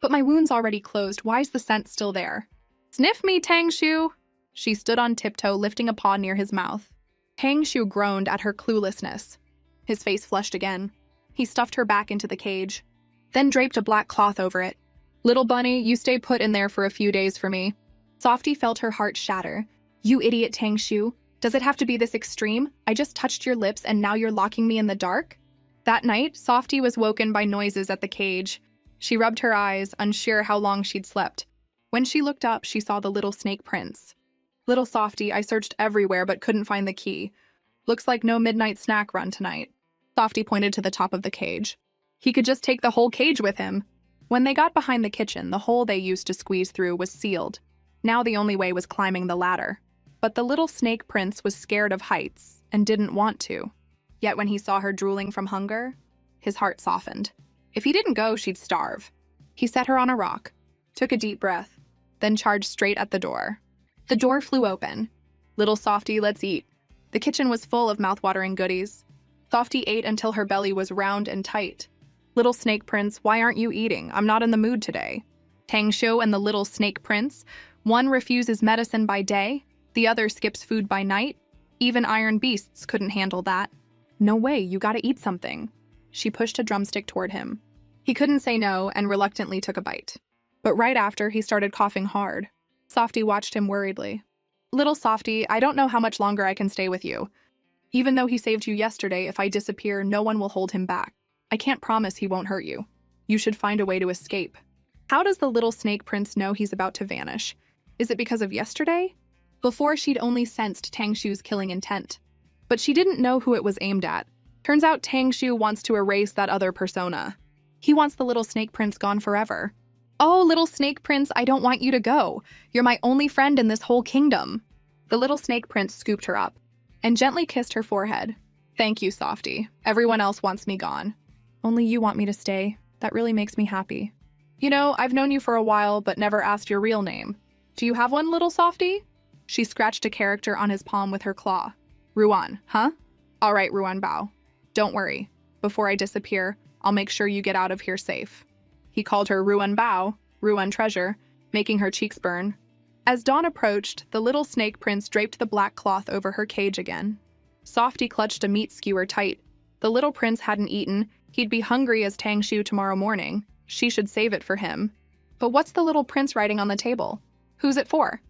But my wound's already closed, why's the scent still there? Sniff me, Tang Shu! She stood on tiptoe, lifting a paw near his mouth. Tang Shu groaned at her cluelessness. His face flushed again. He stuffed her back into the cage, then draped a black cloth over it. Little bunny, you stay put in there for a few days for me. Softy felt her heart shatter. You idiot, Tang Shu. Does it have to be this extreme? I just touched your lips and now you're locking me in the dark? That night, Softy was woken by noises at the cage. She rubbed her eyes, unsure how long she'd slept. When she looked up, she saw the little snake prince. Little Softy, I searched everywhere but couldn't find the key. Looks like no midnight snack run tonight. Softy pointed to the top of the cage. He could just take the whole cage with him. When they got behind the kitchen, the hole they used to squeeze through was sealed. Now the only way was climbing the ladder. But the little snake prince was scared of heights and didn't want to. Yet when he saw her drooling from hunger, his heart softened. If he didn't go, she'd starve. He set her on a rock, took a deep breath, then charged straight at the door. The door flew open. Little Softy, let's eat. The kitchen was full of mouth-watering goodies. Softy ate until her belly was round and tight. Little Snake Prince, why aren't you eating? I'm not in the mood today. Tang Shu and the Little Snake Prince, one refuses medicine by day, the other skips food by night. Even iron beasts couldn't handle that. No way, you gotta eat something. She pushed a drumstick toward him. He couldn't say no and reluctantly took a bite. But right after, he started coughing hard. Softy watched him worriedly. Little Softy, I don't know how much longer I can stay with you. Even though he saved you yesterday, if I disappear, no one will hold him back. I can't promise he won't hurt you. You should find a way to escape. How does the little snake prince know he's about to vanish? Is it because of yesterday? Before, she'd only sensed Tang Shu's killing intent. But she didn't know who it was aimed at. Turns out Tang Shu wants to erase that other persona. He wants the little snake prince gone forever. Oh, little snake prince, I don't want you to go. You're my only friend in this whole kingdom. The little snake prince scooped her up and gently kissed her forehead. Thank you, Softy. Everyone else wants me gone. Only you want me to stay. That really makes me happy. You know, I've known you for a while, but never asked your real name. Do you have one, little Softy? She scratched a character on his palm with her claw. Ruan, huh? All right, Ruan Bao. Don't worry. Before I disappear, I'll make sure you get out of here safe. He called her Ruan Bao, Ruan Treasure, making her cheeks burn. As dawn approached, the little snake prince draped the black cloth over her cage again. Softy clutched a meat skewer tight. The little prince hadn't eaten. He'd be hungry as Tang Shu tomorrow morning. She should save it for him. But what's the little prince writing on the table? Who's it for?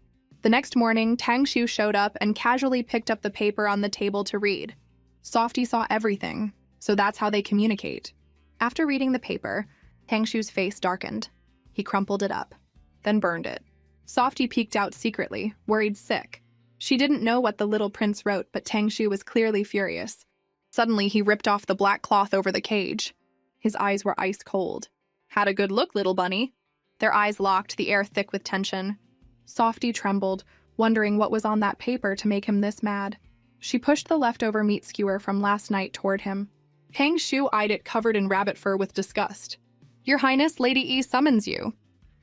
The next morning, Tang Shu showed up and casually picked up the paper on the table to read. Softy saw everything, so that's how they communicate. After reading the paper, Tang Shu's face darkened. He crumpled it up, then burned it. Softy peeked out secretly, worried sick. She didn't know what the little prince wrote, but Tang Shu was clearly furious. Suddenly, he ripped off the black cloth over the cage. His eyes were ice cold. Had a good look, little bunny. Their eyes locked, the air thick with tension. Softy trembled, wondering what was on that paper to make him this mad. She pushed the leftover meat skewer from last night toward him. Tang Shu eyed it covered in rabbit fur with disgust. Your Highness, Lady Yi summons you.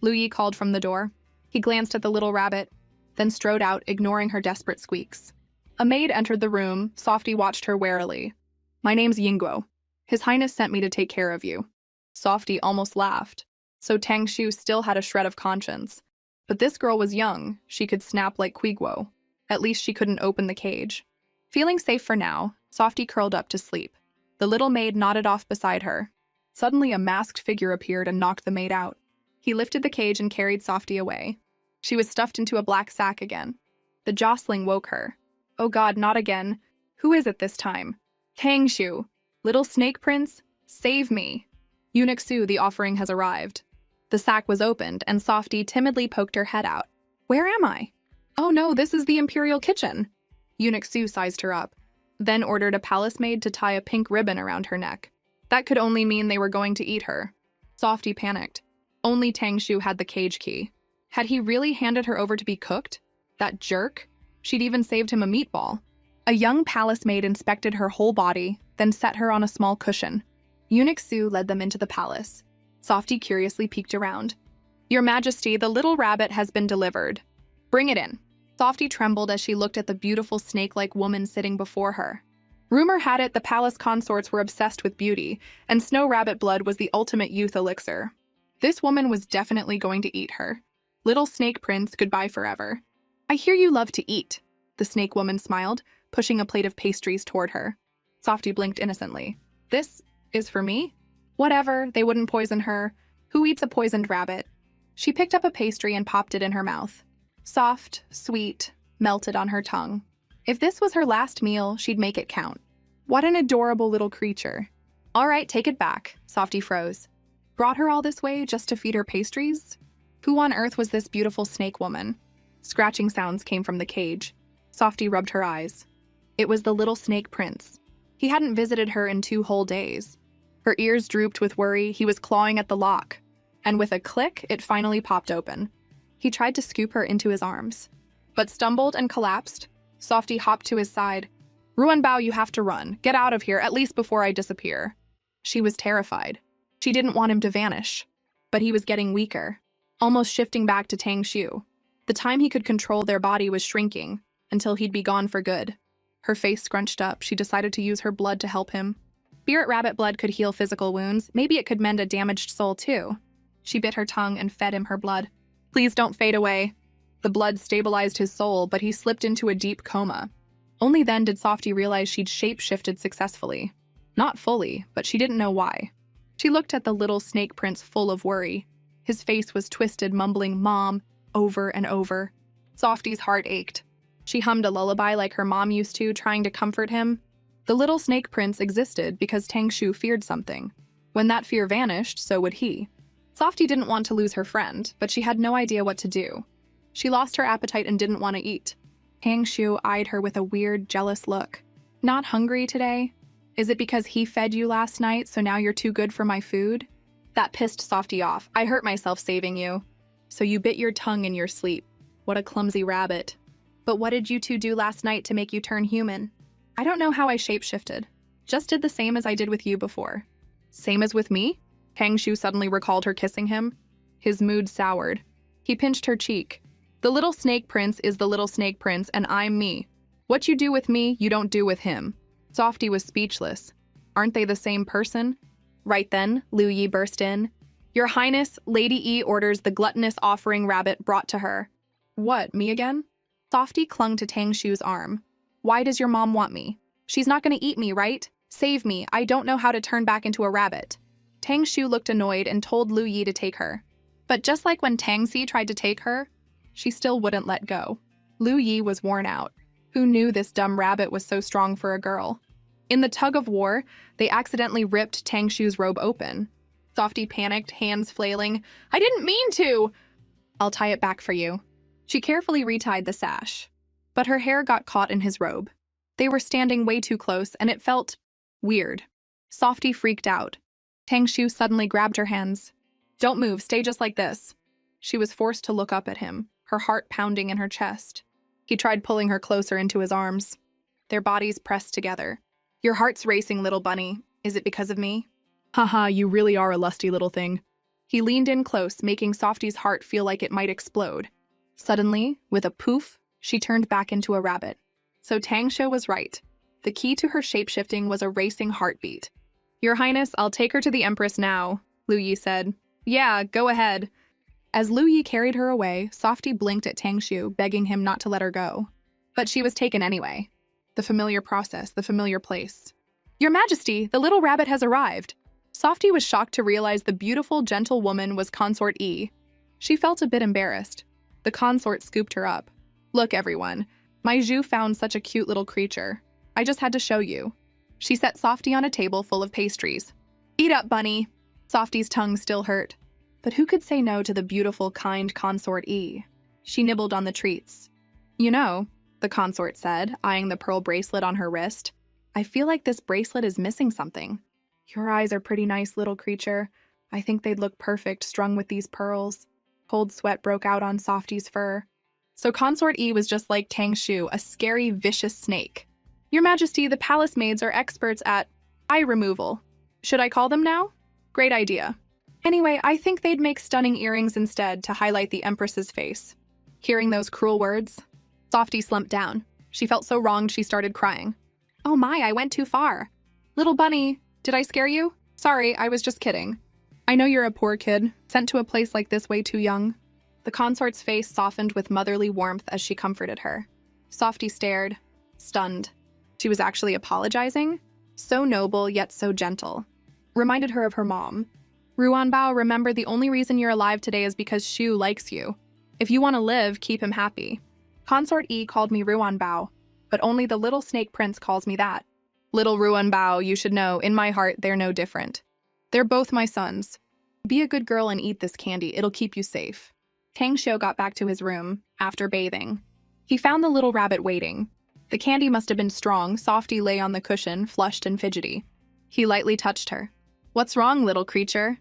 Lu Yi called from the door. He glanced at the little rabbit, then strode out, ignoring her desperate squeaks. A maid entered the room. Softy watched her warily. My name's Yingguo. His Highness sent me to take care of you. Softy almost laughed. So Tang Shu still had a shred of conscience. But this girl was young. She could snap like Quiguo. At least she couldn't open the cage. Feeling safe for now, Softy curled up to sleep. The little maid nodded off beside her. Suddenly, a masked figure appeared and knocked the maid out. He lifted the cage and carried Softy away. She was stuffed into a black sack again. The jostling woke her. Oh God, not again. Who is it this time? Tangshu! Little Snake Prince, save me! Eunuch Su, the offering has arrived. The sack was opened, and Softy timidly poked her head out. Where am I? Oh no, this is the Imperial Kitchen! Eunuch Su sized her up, then ordered a palace maid to tie a pink ribbon around her neck. That could only mean they were going to eat her. Softy panicked. Only Tangshu had the cage key. Had he really handed her over to be cooked? That jerk? She'd even saved him a meatball. A young palace maid inspected her whole body, then set her on a small cushion. Eunuch Su led them into the palace. Softy curiously peeked around. Your Majesty, the little rabbit has been delivered. Bring it in. Softy trembled as she looked at the beautiful snake-like woman sitting before her. Rumor had it the palace consorts were obsessed with beauty, and snow rabbit blood was the ultimate youth elixir. This woman was definitely going to eat her. Little Snake Prince, goodbye forever. I hear you love to eat. The snake woman smiled, pushing a plate of pastries toward her. Softy blinked innocently. This is for me? Whatever, they wouldn't poison her. Who eats a poisoned rabbit? She picked up a pastry and popped it in her mouth. Soft, sweet, melted on her tongue. If this was her last meal, she'd make it count. What an adorable little creature. All right, take it back, Softy froze. Brought her all this way just to feed her pastries? Who on earth was this beautiful snake woman? Scratching sounds came from the cage. Softy rubbed her eyes. It was the little Snake Prince. He hadn't visited her in 2 whole days. Her ears drooped with worry. He was clawing at the lock. And with a click, it finally popped open. He tried to scoop her into his arms, but stumbled and collapsed. Softy hopped to his side. Ruanbao, you have to run. Get out of here, at least before I disappear. She was terrified. She didn't want him to vanish. But he was getting weaker, almost shifting back to Tangshu. The time he could control their body was shrinking, until he'd be gone for good. Her face scrunched up. She decided to use her blood to help him. Spirit rabbit blood could heal physical wounds. Maybe it could mend a damaged soul, too. She bit her tongue and fed him her blood. Please don't fade away. The blood stabilized his soul, but he slipped into a deep coma. Only then did Softy realize she'd shape-shifted successfully. Not fully, but she didn't know why. She looked at the little snake prince full of worry. His face was twisted, mumbling "Mom" over and over. Softy's heart ached. She hummed a lullaby like her mom used to, trying to comfort him. The little snake prince existed because Tangshu feared something. When that fear vanished, so would he. Softy didn't want to lose her friend, but she had no idea what to do. She lost her appetite and didn't want to eat. Tangshu eyed her with a weird, jealous look. Not hungry today? Is it because he fed you last night, so now you're too good for my food? That pissed Softy off. I hurt myself saving you. So you bit your tongue in your sleep. What a clumsy rabbit. But what did you two do last night to make you turn human? I don't know how I shape-shifted. Just did the same as I did with you before. Same as with me? Tangshu suddenly recalled her kissing him. His mood soured. He pinched her cheek. The little snake prince is the little snake prince, and I'm me. What you do with me, you don't do with him. Softy was speechless. Aren't they the same person? Right then, Liu Yi burst in. Your Highness, Lady E orders the gluttonous offering rabbit brought to her. What, me again? Softy clung to Tangshu's arm. Why does your mom want me? She's not going to eat me, right? Save me, I don't know how to turn back into a rabbit. Tangshu looked annoyed and told Liu Yi to take her. But just like when Tangxi tried to take her, she still wouldn't let go. Liu Yi was worn out. Who knew this dumb rabbit was so strong for a girl? In the tug of war, they accidentally ripped Tangshu's robe open. Softy panicked, hands flailing. I didn't mean to! I'll tie it back for you. She carefully retied the sash. But her hair got caught in his robe. They were standing way too close, and it felt weird. Softy freaked out. Tangshu suddenly grabbed her hands. Don't move, stay just like this. She was forced to look up at him, her heart pounding in her chest. He tried pulling her closer into his arms. Their bodies pressed together. Your heart's racing, little bunny. Is it because of me? Haha, you really are a lusty little thing. He leaned in close, making Softy's heart feel like it might explode. Suddenly, with a poof, she turned back into a rabbit. So Tangshu was right. The key to her shape-shifting was a racing heartbeat. Your Highness, I'll take her to the Empress now, Liu Yi said. Yeah, go ahead. As Lu Yi carried her away, Softy blinked at Tang Shu, begging him not to let her go. But she was taken anyway. The familiar process, the familiar place. Your Majesty, the little rabbit has arrived. Softy was shocked to realize the beautiful, gentle woman was Consort Yi. She felt a bit embarrassed. The consort scooped her up. Look, everyone. My Zhu found such a cute little creature. I just had to show you. She set Softy on a table full of pastries. Eat up, bunny. Softy's tongue still hurt. But who could say no to the beautiful, kind Consort E? She nibbled on the treats. You know, the consort said, eyeing the pearl bracelet on her wrist, I feel like this bracelet is missing something. Your eyes are pretty nice, little creature. I think they'd look perfect strung with these pearls. Cold sweat broke out on Softy's fur. So Consort E was just like Tang Shu, a scary, vicious snake. Your Majesty, the palace maids are experts at eye removal. Should I call them now? Great idea. Anyway, I think they'd make stunning earrings instead to highlight the Empress's face. Hearing those cruel words, Softy slumped down. She felt so wronged she started crying. Oh my, I went too far. Little bunny, did I scare you? Sorry, I was just kidding. I know you're a poor kid, sent to a place like this way too young. The consort's face softened with motherly warmth as she comforted her. Softy stared, stunned. She was actually apologizing? So noble, yet so gentle. Reminded her of her mom. Ruanbao, remember the only reason you're alive today is because Shu likes you. If you want to live, keep him happy. Consort E called me Ruanbao, but only the little snake prince calls me that. Little Ruanbao, you should know, in my heart, they're no different. They're both my sons. Be a good girl and eat this candy, it'll keep you safe. Tang Shu got back to his room, after bathing. He found the little rabbit waiting. The candy must have been strong. Softy lay on the cushion, flushed and fidgety. He lightly touched her. What's wrong, little creature?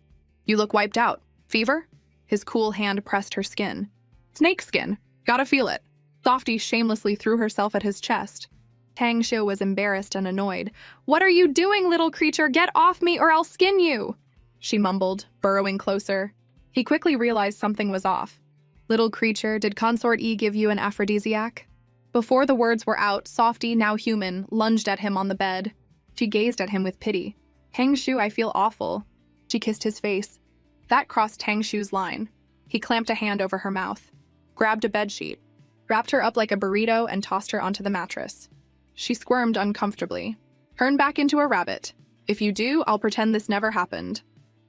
You look wiped out. Fever? His cool hand pressed her skin. Snake skin. Gotta feel it. Softy shamelessly threw herself at his chest. Tang Shu was embarrassed and annoyed. What are you doing, little creature? Get off me or I'll skin you! She mumbled, burrowing closer. He quickly realized something was off. Little creature, did Consort E give you an aphrodisiac? Before the words were out, Softy, now human, lunged at him on the bed. She gazed at him with pity. Tang Shu, I feel awful. She kissed his face. That crossed Tang Shu's line. He clamped a hand over her mouth, grabbed a bedsheet, wrapped her up like a burrito, and tossed her onto the mattress. She squirmed uncomfortably. Turn back into a rabbit. If you do, I'll pretend this never happened.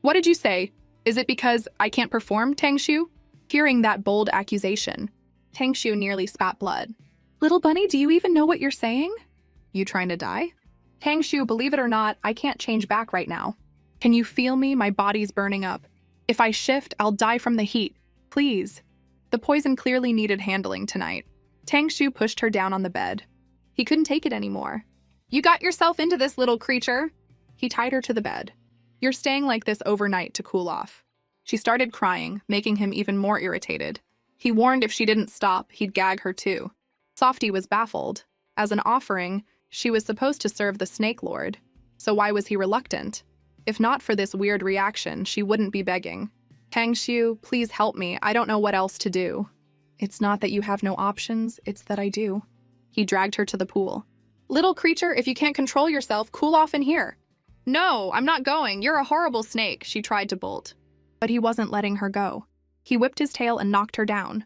What did you say? Is it because I can't perform, Tang Shu? Hearing that bold accusation, Tang Shu nearly spat blood. Little bunny, do you even know what you're saying? You trying to die? Tang Shu, believe it or not, I can't change back right now. Can you feel me? My body's burning up. If I shift, I'll die from the heat. Please. The poison clearly needed handling tonight. Tang Shu pushed her down on the bed. He couldn't take it anymore. You got yourself into this, little creature. He tied her to the bed. You're staying like this overnight to cool off. She started crying, making him even more irritated. He warned if she didn't stop, he'd gag her too. Softy was baffled. As an offering, she was supposed to serve the Snake Lord. So why was he reluctant? If not for this weird reaction, she wouldn't be begging. Tang Shu, please help me. I don't know what else to do. It's not that you have no options, it's that I do. He dragged her to the pool. Little creature, if you can't control yourself, cool off in here. No, I'm not going. You're a horrible snake, she tried to bolt. But he wasn't letting her go. He whipped his tail and knocked her down.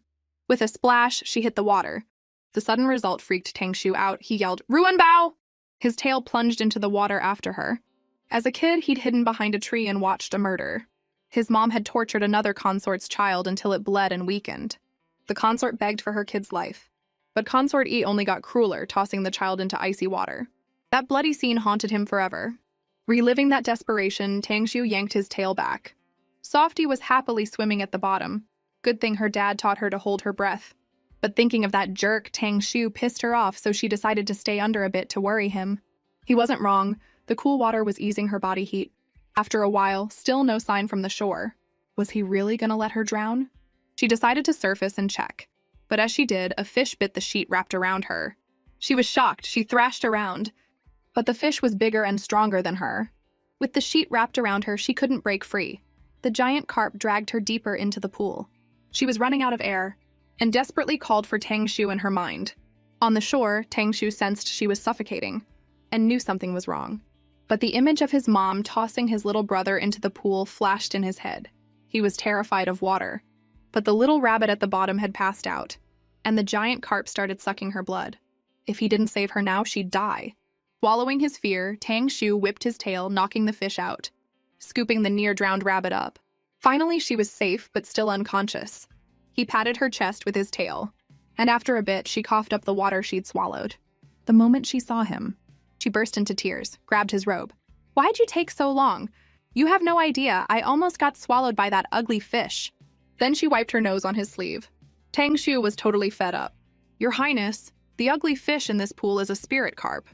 With a splash, she hit the water. The sudden result freaked Tang Shu out. He yelled, Ruanbao! His tail plunged into the water after her. As a kid, he'd hidden behind a tree and watched a murder. His mom had tortured another consort's child until it bled and weakened. The consort begged for her kid's life. But Consort E only got crueler, tossing the child into icy water. That bloody scene haunted him forever. Reliving that desperation, Tang Shu yanked his tail back. Softy was happily swimming at the bottom. Good thing her dad taught her to hold her breath. But thinking of that jerk, Tang Shu pissed her off, so she decided to stay under a bit to worry him. He wasn't wrong. The cool water was easing her body heat. After a while, still no sign from the shore. Was he really gonna let her drown? She decided to surface and check. But as she did, a fish bit the sheet wrapped around her. She was shocked. She thrashed around. But the fish was bigger and stronger than her. With the sheet wrapped around her, she couldn't break free. The giant carp dragged her deeper into the pool. She was running out of air, and desperately called for Tang Shu in her mind. On the shore, Tang Shu sensed she was suffocating, and knew something was wrong. But the image of his mom tossing his little brother into the pool flashed in his head. He was terrified of water. But the little rabbit at the bottom had passed out, and the giant carp started sucking her blood. If he didn't save her now, she'd die. Swallowing his fear, Tang Shu whipped his tail, knocking the fish out, scooping the near-drowned rabbit up. Finally, she was safe, but still unconscious. He patted her chest with his tail, and after a bit, she coughed up the water she'd swallowed. The moment she saw him, she burst into tears, grabbed his robe. "Why'd you take so long? You have no idea, I almost got swallowed by that ugly fish." Then she wiped her nose on his sleeve. Tang Shu was totally fed up. "Your Highness, the ugly fish in this pool is a spirit carp,"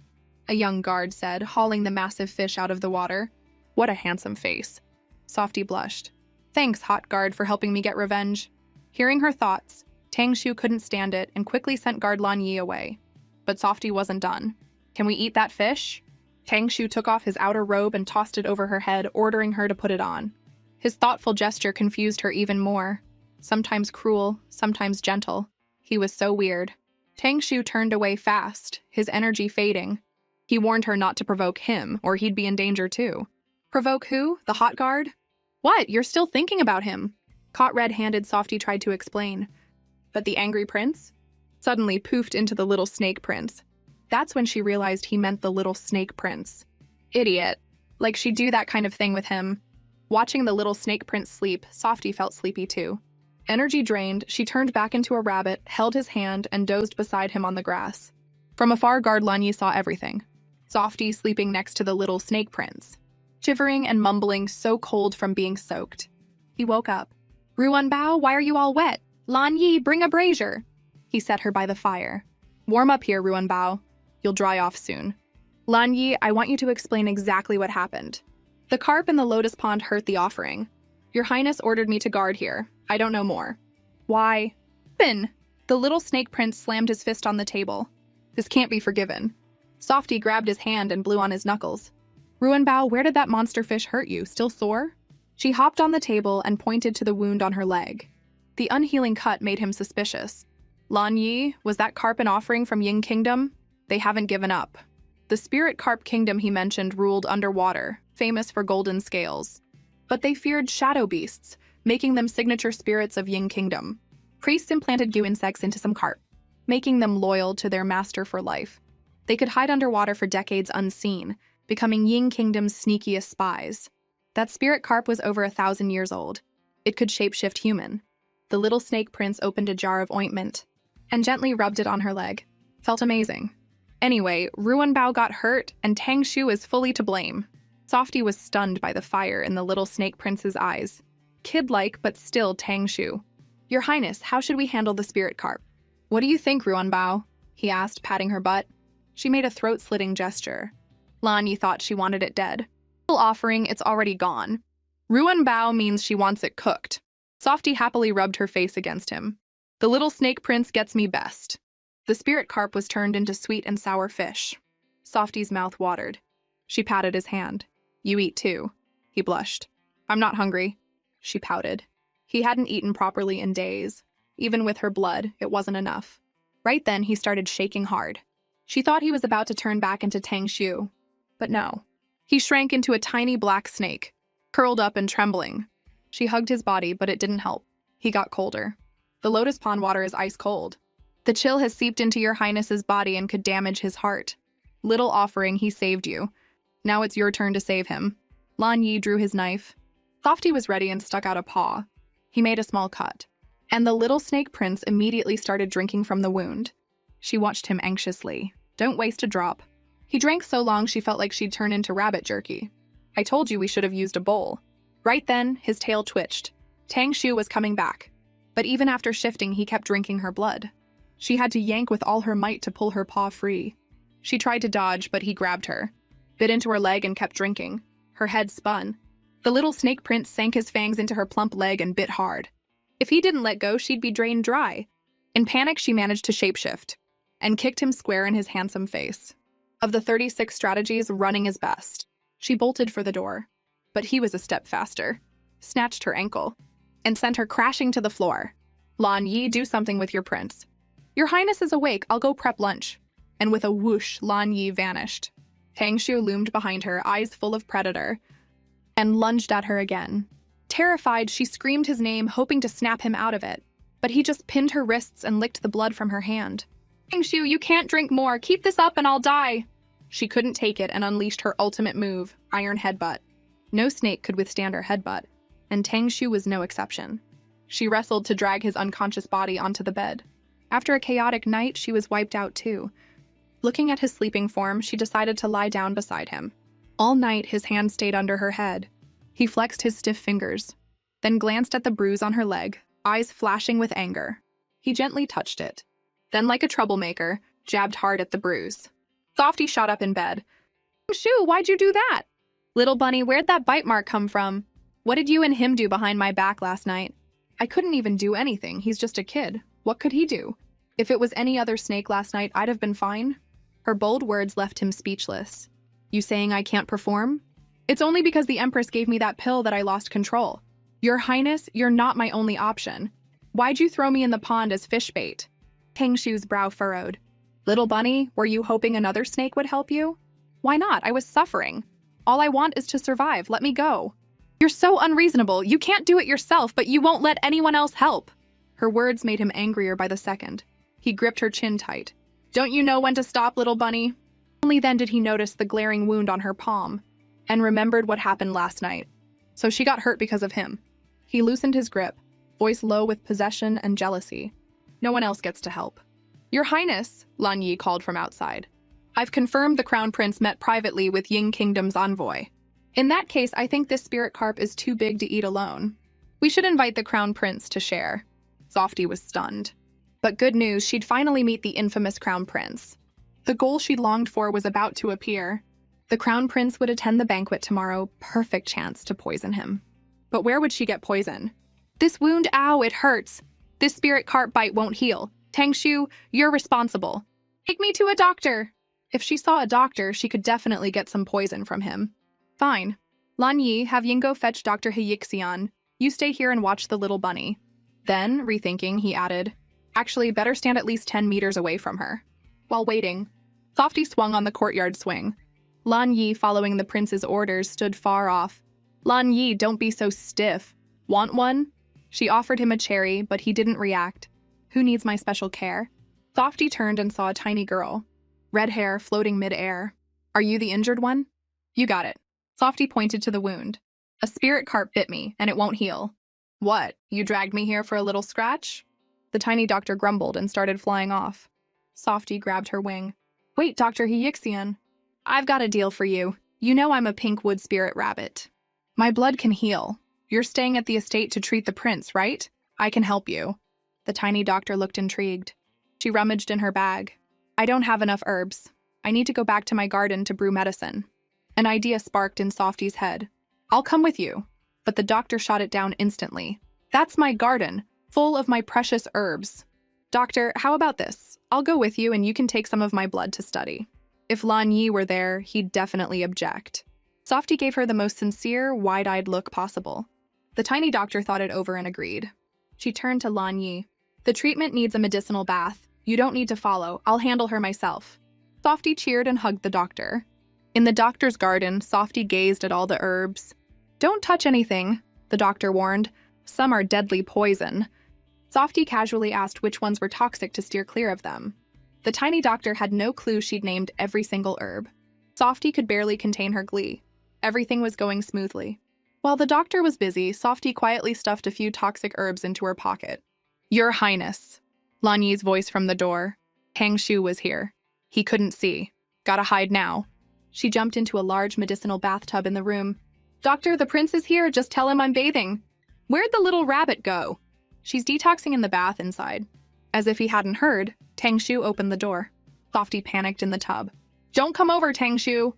a young guard said, hauling the massive fish out of the water. What a handsome face. Softy blushed. "Thanks, hot guard, for helping me get revenge." Hearing her thoughts, Tang Shu couldn't stand it and quickly sent guard Lan Yi away. But Softy wasn't done. "Can we eat that fish?" Tang Shu took off his outer robe and tossed it over her head, ordering her to put it on. His thoughtful gesture confused her even more. Sometimes cruel, sometimes gentle. He was so weird. Tang Shu turned away fast, his energy fading. He warned her not to provoke him, or he'd be in danger too. "Provoke who? The hot guard?" "What? You're still thinking about him?" Caught red-handed, Softy tried to explain. But the angry prince? Suddenly poofed into the little snake prince. That's when she realized he meant the little snake prince. Idiot. Like she'd do that kind of thing with him. Watching the little snake prince sleep, Softy felt sleepy too. Energy drained, she turned back into a rabbit, held his hand, and dozed beside him on the grass. From afar, guard Lan Yi saw everything. Softy sleeping next to the little snake prince, shivering and mumbling, so cold from being soaked. He woke up. "Ruan Bao, why are you all wet? Lan Yi, bring a brazier." He set her by the fire. "Warm up here, Ruan Bao. You'll dry off soon." "Lan Yi, I want you to explain exactly what happened. The carp in the lotus pond hurt the offering. Your Highness ordered me to guard here. I don't know more." "Why?" "Bin." The little snake prince slammed his fist on the table. "This can't be forgiven." Softy grabbed his hand and blew on his knuckles. "Ruan Bao, where did that monster fish hurt you? Still sore?" She hopped on the table and pointed to the wound on her leg. The unhealing cut made him suspicious. "Lan Yi, was that carp an offering from Ying Kingdom? They haven't given up." The spirit carp kingdom he mentioned ruled underwater, famous for golden scales. But they feared shadow beasts, making them signature spirits of Ying Kingdom. Priests implanted goo insects into some carp, making them loyal to their master for life. They could hide underwater for decades unseen, becoming Ying Kingdom's sneakiest spies. That spirit carp was over 1,000 years old. It could shapeshift human. The little snake prince opened a jar of ointment and gently rubbed it on her leg. Felt amazing. Anyway, Ruan Bao got hurt, and Tang Shu is fully to blame. Softy was stunned by the fire in the little snake prince's eyes. Kid-like, but still Tang Shu. "Your Highness, how should we handle the spirit carp?" "What do you think, Ruan Bao?" he asked, patting her butt. She made a throat-slitting gesture. Lan Yi thought she wanted it dead. "Offering, it's already gone. Ruan Bao means she wants it cooked." Softy happily rubbed her face against him. "The little snake prince gets me best." The spirit carp was turned into sweet and sour fish. Softy's mouth watered. She patted his hand. "You eat too." He blushed. "I'm not hungry." She pouted. He hadn't eaten properly in days. Even with her blood, it wasn't enough. Right then, he started shaking hard. She thought he was about to turn back into Tang Shu. But no. He shrank into a tiny black snake, curled up and trembling. She hugged his body, but it didn't help. He got colder. The lotus pond water is ice cold. The chill has seeped into your Highness's body and could damage his heart. Little offering, he saved you. Now it's your turn to save him. Lan Yi drew his knife. Softy was ready and stuck out a paw. He made a small cut. And the little snake prince immediately started drinking from the wound. She watched him anxiously. "Don't waste a drop." He drank so long she felt like she'd turn into rabbit jerky. "I told you we should have used a bowl." Right then, his tail twitched. Tang Shu was coming back. But even after shifting, he kept drinking her blood. She had to yank with all her might to pull her paw free. She tried to dodge, but he grabbed her, bit into her leg and kept drinking. Her head spun. The little snake prince sank his fangs into her plump leg and bit hard. If he didn't let go, she'd be drained dry. In panic, she managed to shapeshift and kicked him square in his handsome face. Of the 36 strategies, running is best. She bolted for the door, but he was a step faster, snatched her ankle, and sent her crashing to the floor. "Lan Yi, do something with your prince." "Your Highness is awake, I'll go prep lunch." And with a whoosh, Lan Yi vanished. Tang Shu loomed behind her, eyes full of predator, and lunged at her again. Terrified, she screamed his name, hoping to snap him out of it. But he just pinned her wrists and licked the blood from her hand. Tangshu, you can't drink more. Keep this up and I'll die. She couldn't take it and unleashed her ultimate move, Iron Headbutt. No snake could withstand her headbutt, and Tangshu was no exception. She wrestled to drag his unconscious body onto the bed. After a chaotic night, she was wiped out too. Looking at his sleeping form, she decided to lie down beside him. All night, his hand stayed under her head. He flexed his stiff fingers, then glanced at the bruise on her leg, eyes flashing with anger. He gently touched it, then like a troublemaker, jabbed hard at the bruise. Softy shot up in bed. Shoo, why'd you do that? Little bunny, where'd that bite mark come from? What did you and him do behind my back last night? I couldn't even do anything, he's just a kid. What could he do? If it was any other snake last night, I'd have been fine. Her bold words left him speechless. You saying I can't perform? It's only because the Empress gave me that pill that I lost control. Your Highness, you're not my only option. Why'd you throw me in the pond as fish bait? Tangshu's brow furrowed. Little bunny, were you hoping another snake would help you? Why not? I was suffering. All I want is to survive. Let me go. You're so unreasonable. You can't do it yourself, but you won't let anyone else help. Her words made him angrier by the second. He gripped her chin tight. Don't you know when to stop, little bunny? Only then did he notice the glaring wound on her palm, and remembered what happened last night. So she got hurt because of him. He loosened his grip, voice low with possession and jealousy. No one else gets to help. Your Highness, Lan Yi called from outside. I've confirmed the Crown Prince met privately with Ying Kingdom's envoy. In that case, I think this spirit carp is too big to eat alone. We should invite the Crown Prince to share. Softy was stunned. But good news, she'd finally meet the infamous Crown Prince. The goal she'd longed for was about to appear. The Crown Prince would attend the banquet tomorrow, perfect chance to poison him. But where would she get poison? This wound, ow, it hurts. This spirit carp bite won't heal. Tangshu, you're responsible. Take me to a doctor. If she saw a doctor, she could definitely get some poison from him. Fine. Lan Yi, have Yingo fetch Dr. Heyixian. You stay here and watch the little bunny. Then, rethinking, he added, actually, better stand at least 10 meters away from her. While waiting, Softy swung on the courtyard swing. Lan Yi, following the prince's orders, stood far off. Lan Yi, don't be so stiff. Want one? She offered him a cherry, but he didn't react. Who needs my special care? Softy turned and saw a tiny girl. Red hair floating mid-air. Are you the injured one? You got it. Softy pointed to the wound. A spirit carp bit me, and it won't heal. What? You dragged me here for a little scratch? The tiny doctor grumbled and started flying off. Softy grabbed her wing. Wait, Dr. Heyixian. I've got a deal for you. You know I'm a pink wood spirit rabbit. My blood can heal. You're staying at the estate to treat the prince, right? I can help you. The tiny doctor looked intrigued. She rummaged in her bag. I don't have enough herbs. I need to go back to my garden to brew medicine. An idea sparked in Softy's head. I'll come with you. But the doctor shot it down instantly. That's my garden, full of my precious herbs. Doctor, how about this? I'll go with you and you can take some of my blood to study. If Lan Yi were there, he'd definitely object. Softy gave her the most sincere, wide-eyed look possible. The tiny doctor thought it over and agreed. She turned to Lan Yi. The treatment needs a medicinal bath. You don't need to follow. I'll handle her myself. Softy cheered and hugged the doctor. In the doctor's garden, Softy gazed at all the herbs. Don't touch anything, the doctor warned. Some are deadly poison. Softy casually asked which ones were toxic to steer clear of them. The tiny doctor had no clue she'd named every single herb. Softy could barely contain her glee. Everything was going smoothly. While the doctor was busy, Softy quietly stuffed a few toxic herbs into her pocket. Your Highness. Lan Yi's voice from the door. Tangshu was here. He couldn't see. Gotta hide now. She jumped into a large medicinal bathtub in the room. Doctor, the prince is here. Just tell him I'm bathing. Where'd the little rabbit go? She's detoxing in the bath inside. As if he hadn't heard, Tangshu opened the door. Softy panicked in the tub. Don't come over, Tangshu.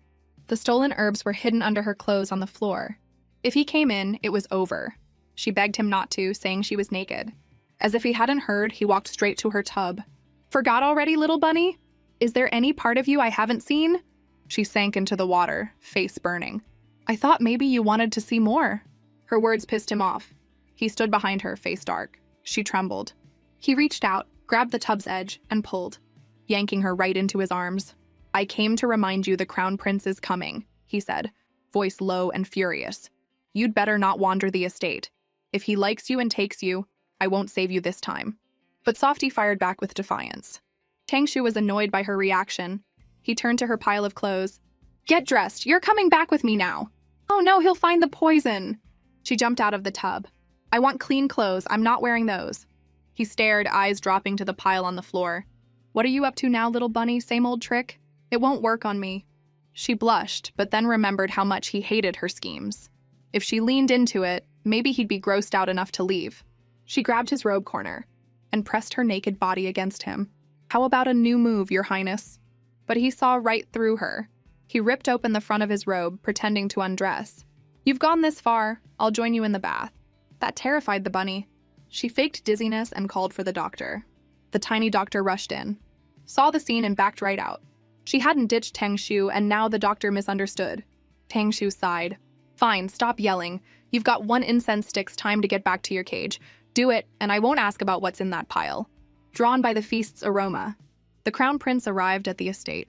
The stolen herbs were hidden under her clothes on the floor. If he came in, it was over. She begged him not to, saying she was naked. As if he hadn't heard, he walked straight to her tub. Forgot already, little bunny? Is there any part of you I haven't seen? She sank into the water, face burning. I thought maybe you wanted to see more. Her words pissed him off. He stood behind her, face dark. She trembled. He reached out, grabbed the tub's edge, and pulled, yanking her right into his arms. I came to remind you the Crown Prince is coming, he said, voice low and furious. You'd better not wander the estate. If he likes you and takes you, I won't save you this time." But Softy fired back with defiance. Tangshu was annoyed by her reaction. He turned to her pile of clothes. "Get dressed. You're coming back with me now." "Oh no, he'll find the poison." She jumped out of the tub. "I want clean clothes. I'm not wearing those." He stared, eyes dropping to the pile on the floor. "What are you up to now, little bunny? Same old trick? It won't work on me." She blushed, but then remembered how much he hated her schemes. If she leaned into it, maybe he'd be grossed out enough to leave. She grabbed his robe corner and pressed her naked body against him. "How about a new move, Your Highness?" But he saw right through her. He ripped open the front of his robe, pretending to undress. "You've gone this far. I'll join you in the bath." That terrified the bunny. She faked dizziness and called for the doctor. The tiny doctor rushed in, saw the scene and backed right out. She hadn't ditched Tangshu, and now the doctor misunderstood. Tangshu sighed. "Fine, stop yelling. You've got 1 incense stick's time to get back to your cage. Do it, and I won't ask about what's in that pile." Drawn by the feast's aroma, the crown prince arrived at the estate.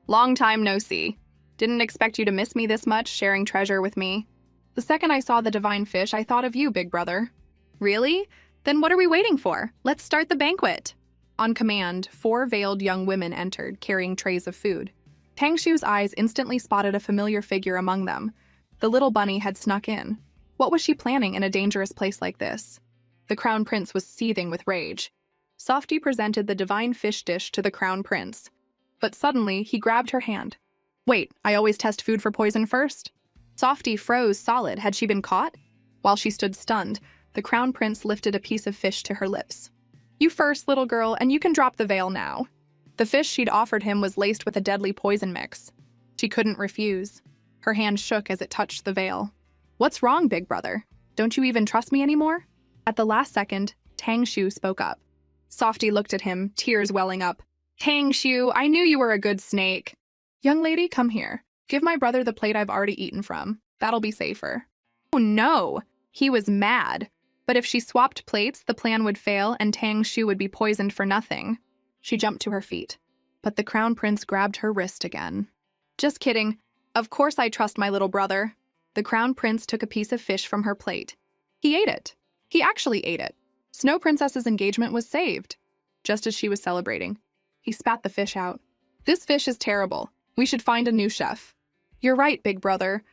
"Long time no see. Didn't expect you to miss me this much, sharing treasure with me." "The second I saw the divine fish, I thought of you, big brother." "Really? Then what are we waiting for? Let's start the banquet." On command, 4 veiled young women entered, carrying trays of food. Tangshu's eyes instantly spotted a familiar figure among them. The little bunny had snuck in. What was she planning in a dangerous place like this? The crown prince was seething with rage. Softy presented the divine fish dish to the crown prince. But suddenly, he grabbed her hand. "Wait, I always test food for poison first." Softy froze solid. Had she been caught? While she stood stunned, the crown prince lifted a piece of fish to her lips. "You first, little girl, and you can drop the veil now." The fish she'd offered him was laced with a deadly poison mix. She couldn't refuse. Her hand shook as it touched the veil. "What's wrong, big brother? Don't you even trust me anymore?" At the last second, Tangshu spoke up. Softy looked at him, tears welling up. "Tangshu, I knew you were a good snake." "Young lady, come here. Give my brother the plate I've already eaten from. That'll be safer." Oh no! He was mad. But if she swapped plates, the plan would fail and Tangshu would be poisoned for nothing. She jumped to her feet. But the crown prince grabbed her wrist again. "Just kidding. Of course I trust my little brother." The crown prince took a piece of fish from her plate. He ate it. He actually ate it. Snow Princess's engagement was saved. Just as she was celebrating, he spat the fish out. "This fish is terrible. We should find a new chef." "You're right, big brother.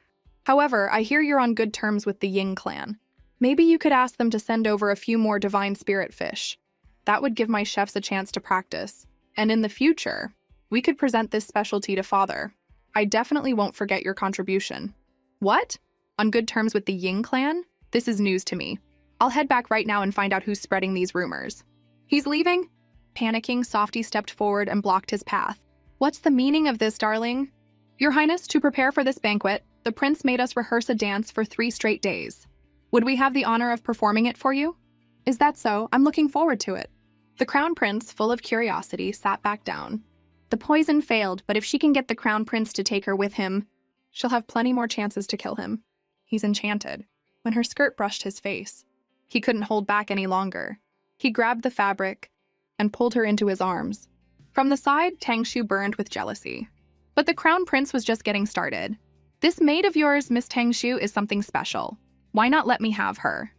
However, I hear you're on good terms with the Ying clan. Maybe you could ask them to send over a few more divine spirit fish. That would give my chefs a chance to practice. And in the future, we could present this specialty to father. I definitely won't forget your contribution." "What? On good terms with the Ying clan? This is news to me. I'll head back right now and find out who's spreading these rumors." "He's leaving?" Panicking, Softy stepped forward and blocked his path. "What's the meaning of this, darling?" "Your Highness, to prepare for this banquet, the prince made us rehearse a dance for 3 straight days. Would we have the honor of performing it for you?" "Is that so? I'm looking forward to it." The crown prince, full of curiosity, sat back down. The poison failed, but if she can get the crown prince to take her with him, she'll have plenty more chances to kill him. He's enchanted. When her skirt brushed his face, he couldn't hold back any longer. He grabbed the fabric and pulled her into his arms. From the side, Tangshu burned with jealousy. But the crown prince was just getting started. "This maid of yours, Miss Tangshu, is something special. Why not let me have her?"